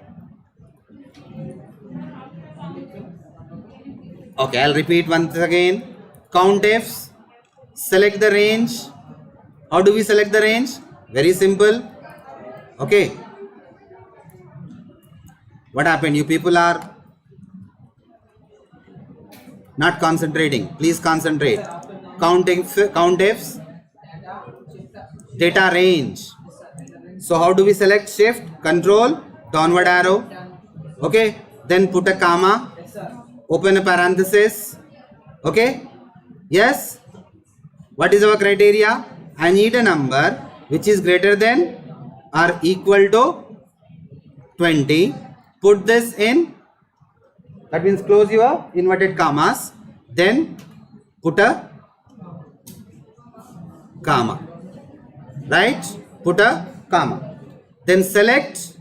Okay, I'll repeat once again. Count ifs, select the range. How do we select the range? Very simple. Okay. What happened? You people are not concentrating. Please concentrate. Count ifs, data range. So how do we select? Shift, control, downward arrow. Okay. Then put a comma, open a parenthesis. Okay. Yes. What is our criteria? I need a number which is greater than or equal to 20. Put this in. That means close your inverted commas. Then put a comma. Right? Put a comma. Then select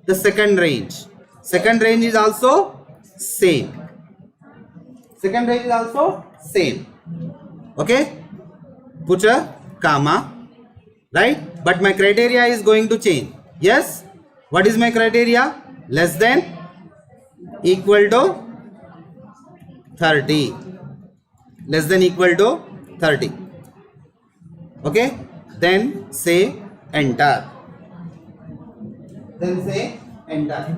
the second range. Second range is also same. Second range is also same. Okay? Put a comma. Right? But my criteria is going to change. Yes? What is my criteria? Less than equal to 30. Less than equal to 30. Okay? Then say enter. Then say enter.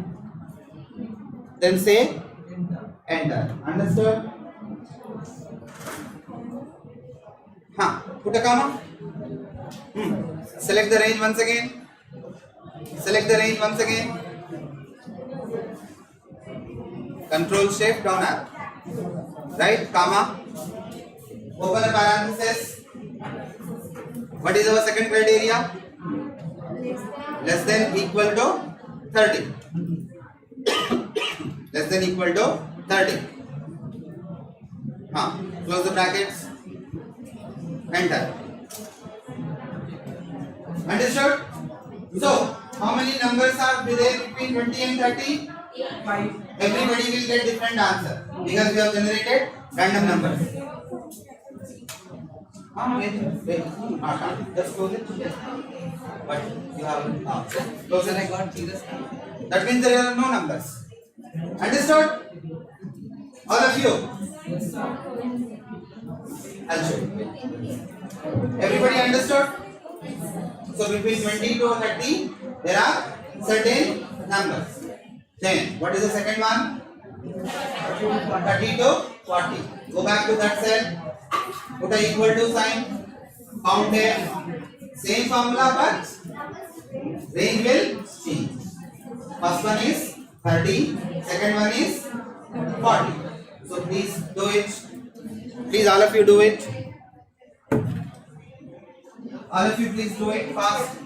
Then say enter. Understood? Put a comma. Select the range once again. Select the range once again. Control shift down arrow. Right? Comma. Open a parenthesis. What is our second criteria? Less than equal to 30. Less than equal to 30. Close the brackets. Enter. Understood? So, how many numbers are there between 20 and 30? 5. Everybody will get different answer because we have generated random numbers. Wait. Just close it. But you have close it. I got Jesus. That means there are no numbers. Understood? All of you? I'll show you. Everybody understood? So between 20 to 30, there are certain numbers. Then, what is the second one? 30 to 40. Go back to that cell. Put a equal to sign. Count them. Same formula, but range will change. First one is 30. Second one is 40. So please do it. Please, all of you do it. All of you please do it fast.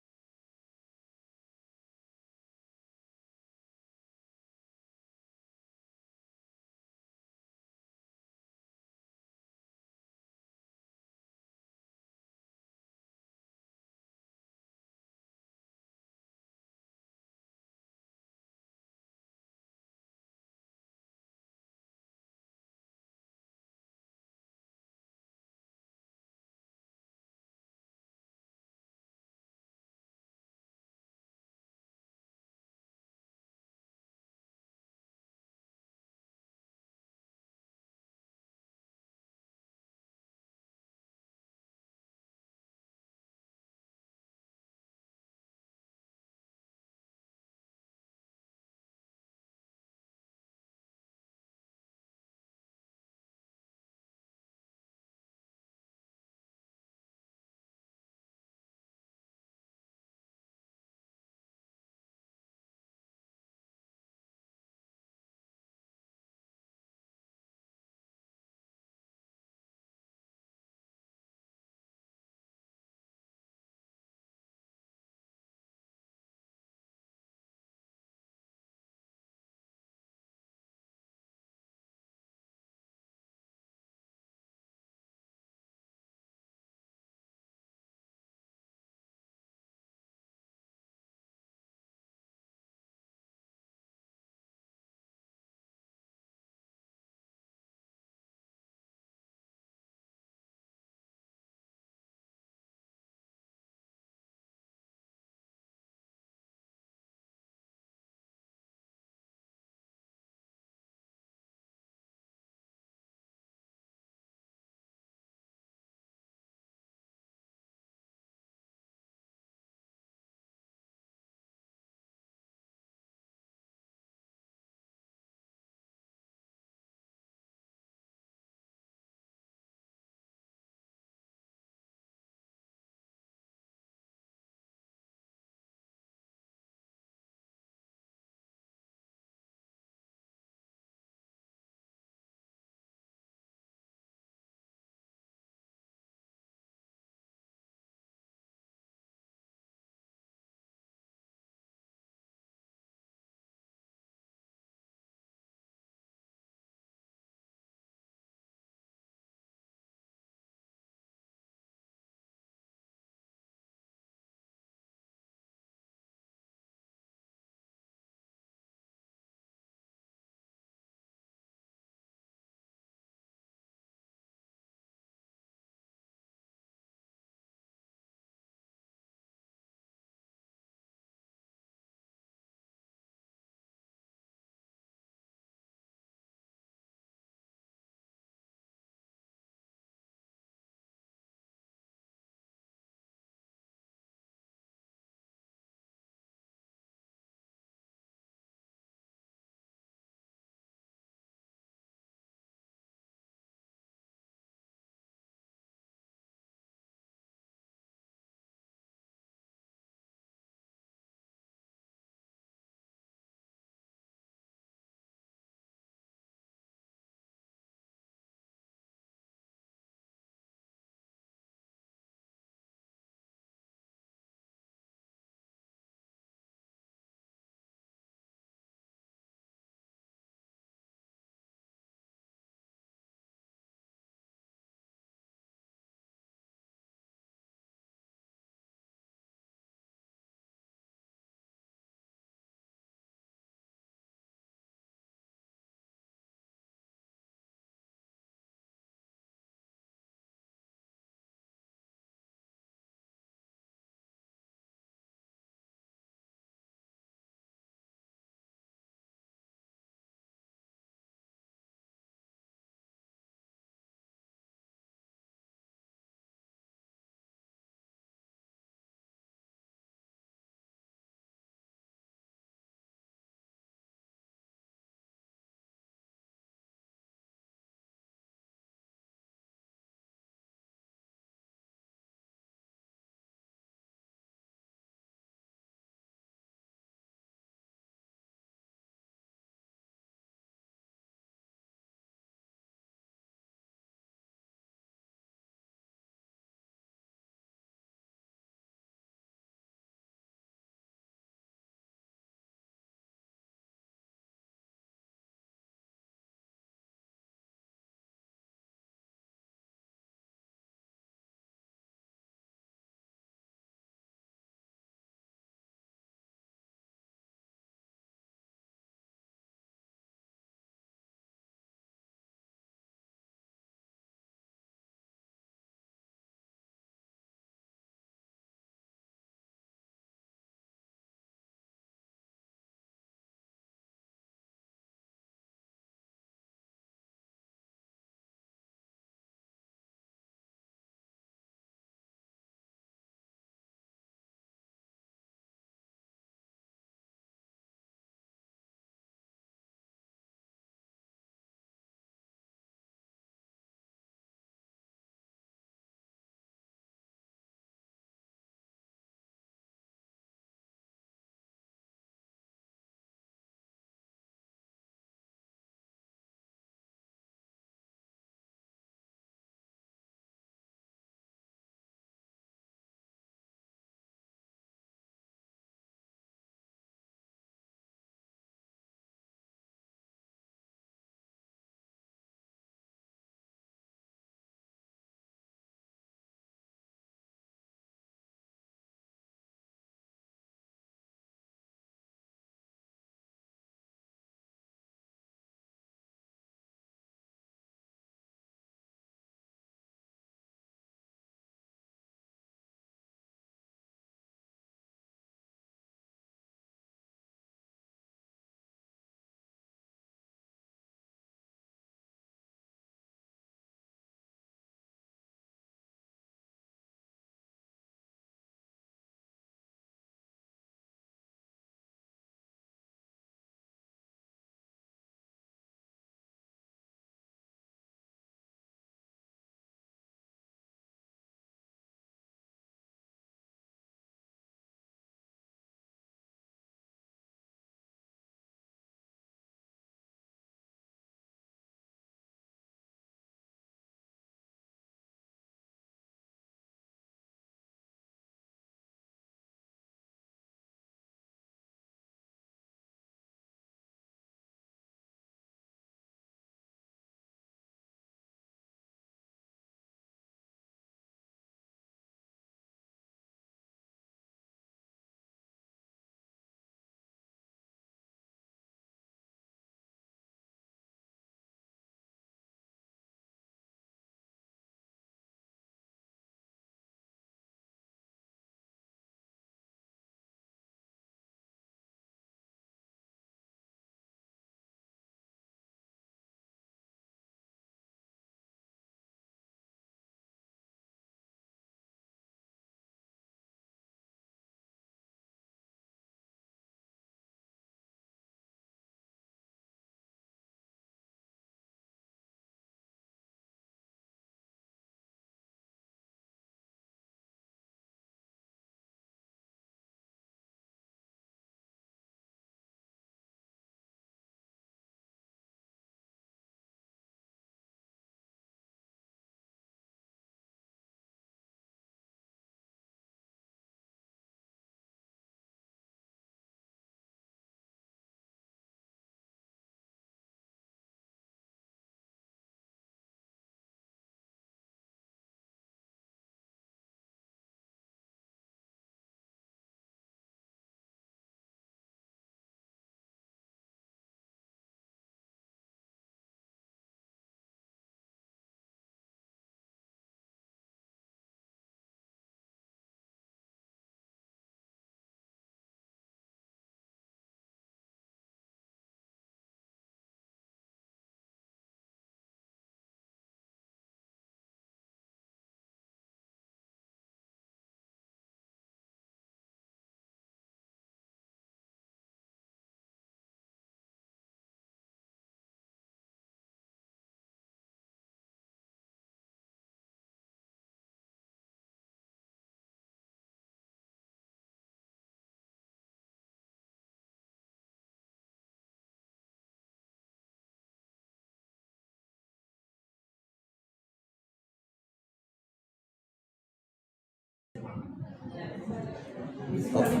Okay.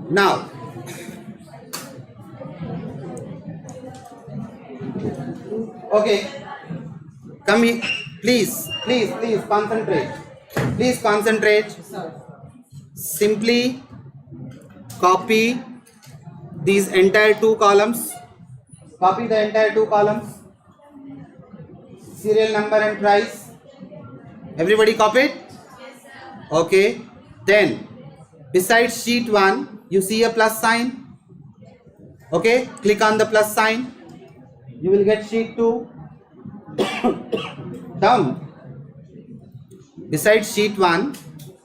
Now, okay, come here. Please concentrate. Please concentrate. Simply copy these entire two columns. Copy the entire two columns. Serial number and price. Everybody copied? Okay. Then, beside sheet 1, you see a plus sign. Okay. Click on the plus sign. You will get sheet 2. Down. Beside sheet 1,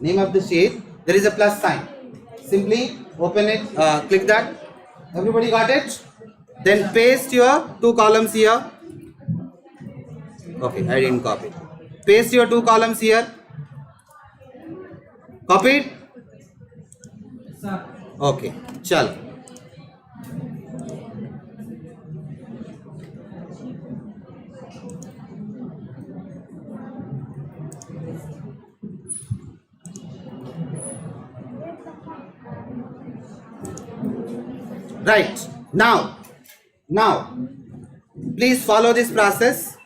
name of the sheet, there is a plus sign. Simply open it, click that. Everybody got it? Then paste your two columns here. Okay, I didn't copy. Paste your two columns here. Copied? Okay, chalo. Right. Now, please follow this process.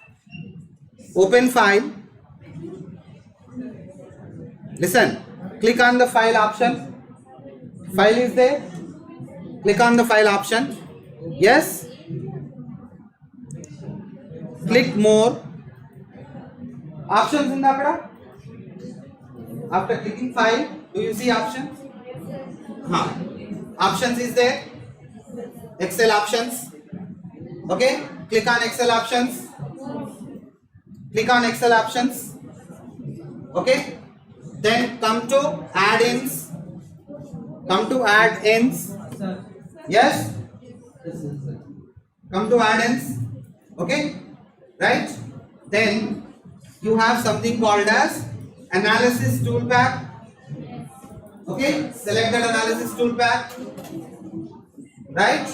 Open file. Listen. Click on the file option. File is there. Click on the file option. Yes. Click more. Options in the akada. After clicking file, do you see options? Options is there. Excel options. Okay. Click on Excel options. Click on Excel options. Okay. Then come to add-ins. Come to add-ins. Yes. Come to add-ins. Okay. Right. Then you have something called as analysis toolpath. Okay. Select that analysis toolpath. Right.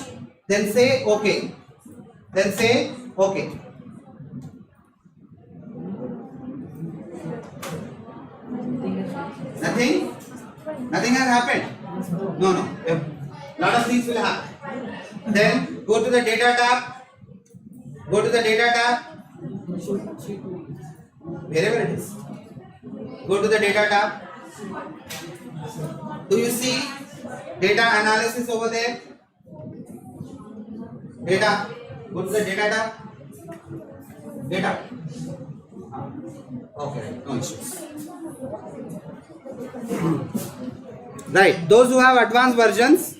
Then say OK. Then say OK. Nothing has happened. No. Lot of things will happen. Then go to the data tab. Wherever it is. Go to the data tab. Do you see data analysis over there? Data. Go to the data tab. Data. Okay, no issues. Right. Those who have advanced versions,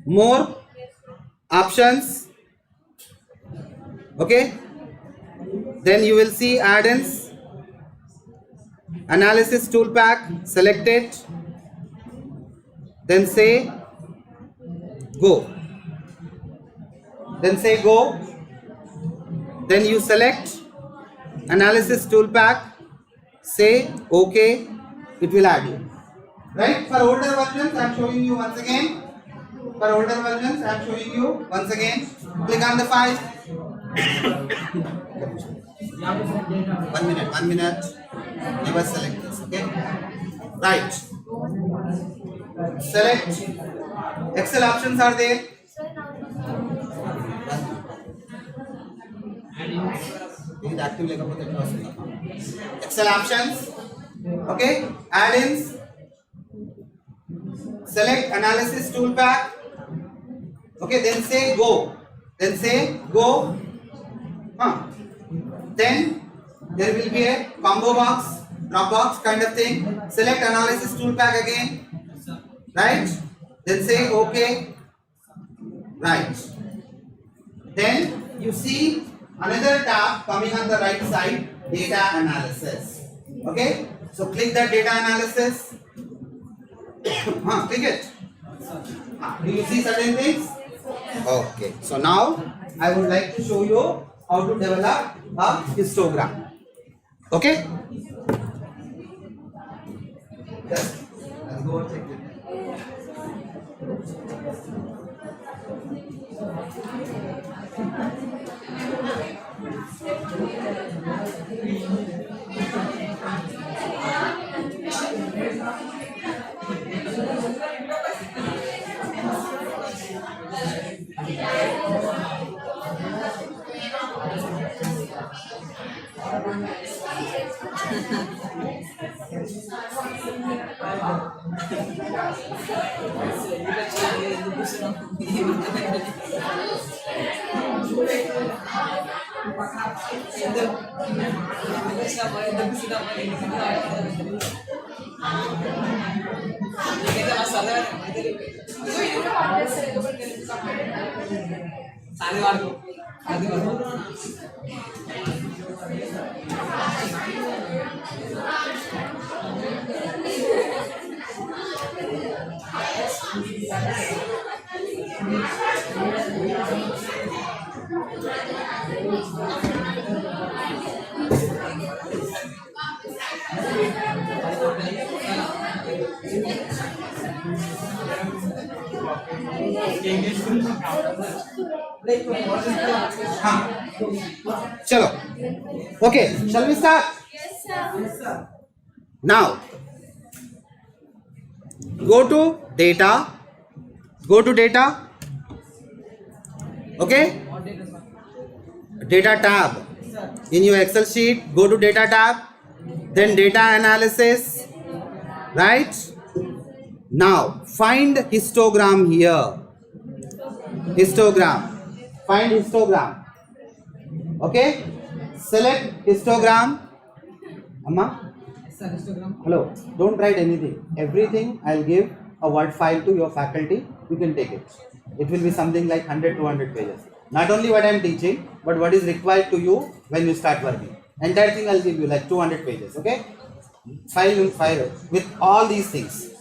more options. Okay. Then you will see add-ins, analysis toolpath. Select it. Then say go. Then say go. Then you select analysis toolpath. Say OK. It will add you. Right? For older versions, I am showing you once again. Click on the file. 1 minute. Never select this. Okay? Right. Select. Excel options are there. Excel options. Okay. Add-ins. Select analysis toolpath. Okay. Then say go. Then there will be a combo box, drop box kind of thing. Select analysis toolpath again. Right. Then say OK. Right. Then you see another tab coming on the right side, data analysis. Okay. So click that data analysis. Click it. Do you see certain things? Okay. So now I would like to show you how to develop a histogram. Okay. Let's go and check it. Chalo. Okay, shall we start? Now, go to data. Okay, data tab in your Excel sheet. Go to data tab, then data analysis. Right now, find histogram here. Find histogram. Okay, select histogram. Amma, hello, don't write anything. Everything I'll give a word file to your faculty. You can take it. It will be something like 100-200 pages. Not only what I am teaching, but what is required to you when you start working. Entire thing I'll give you like 200 pages. Okay, file with all these things.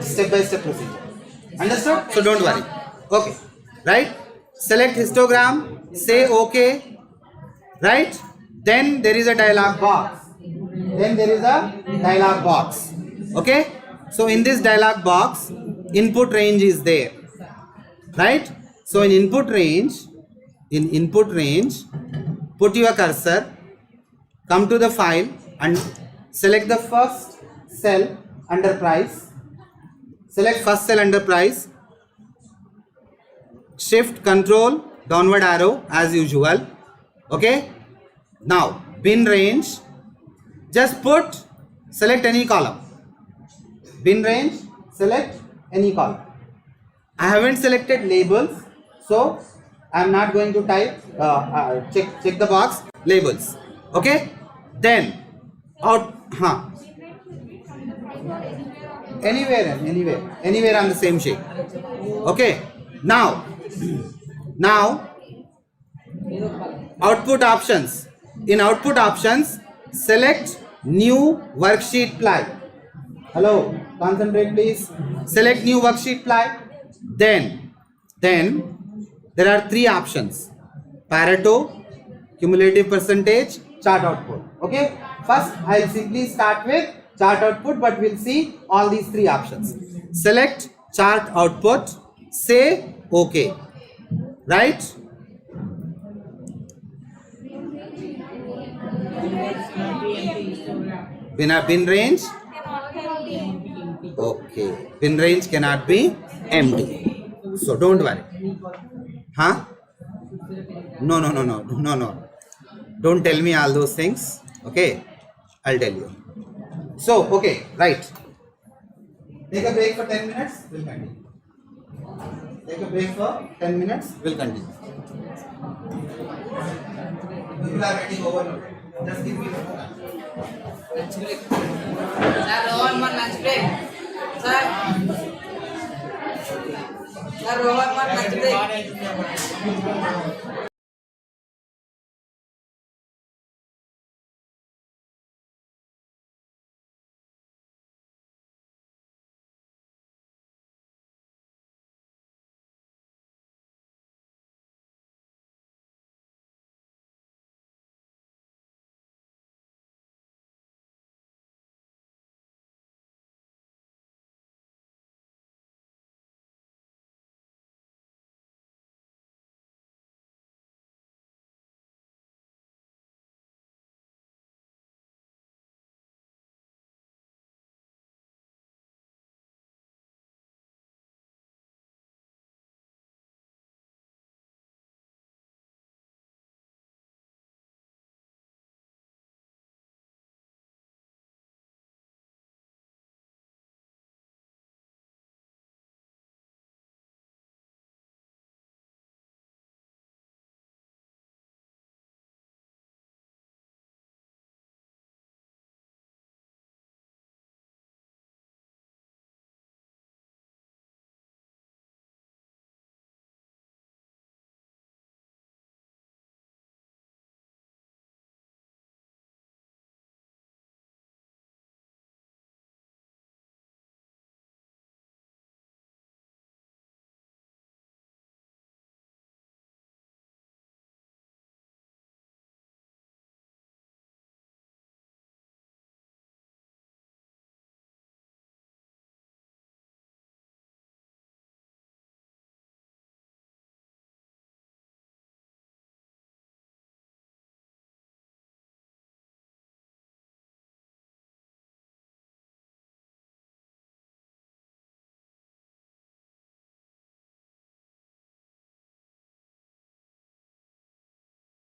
Step by step procedure. Understood? So don't worry. Okay, right? Select histogram. Say OK. Right? Then there is a dialog box. Okay? So in this dialog box, input range is there. Right? So in input range, put your cursor, come to the file and select the first cell under price. Select first cell under price. Shift Control downward arrow as usual. Okay. Now bin range. Just select any column. Bin range. Select any column. I haven't selected labels, so I am not going to type. Check the box labels. Okay. Then out. Anywhere on the same sheet. Okay. Now output options. In output options, select new worksheet ply. Hello, concentrate please. Select new worksheet ply. Then there are three options: Pareto, cumulative percentage, chart output. Okay. First, I'll simply start with chart output, but we'll see all these three options. Select chart output. Say OK. Right? Bin range. Okay. Bin range cannot be empty. So don't worry. Huh? No. Don't tell me all those things. Okay. I'll tell you. So, okay, right. Take a break for 10 minutes. We'll continue. Take a break for 10 minutes. We'll continue. People are getting overloaded. Just give me a moment. Lunch break. Sir, over one lunch break. Sir, over one lunch break.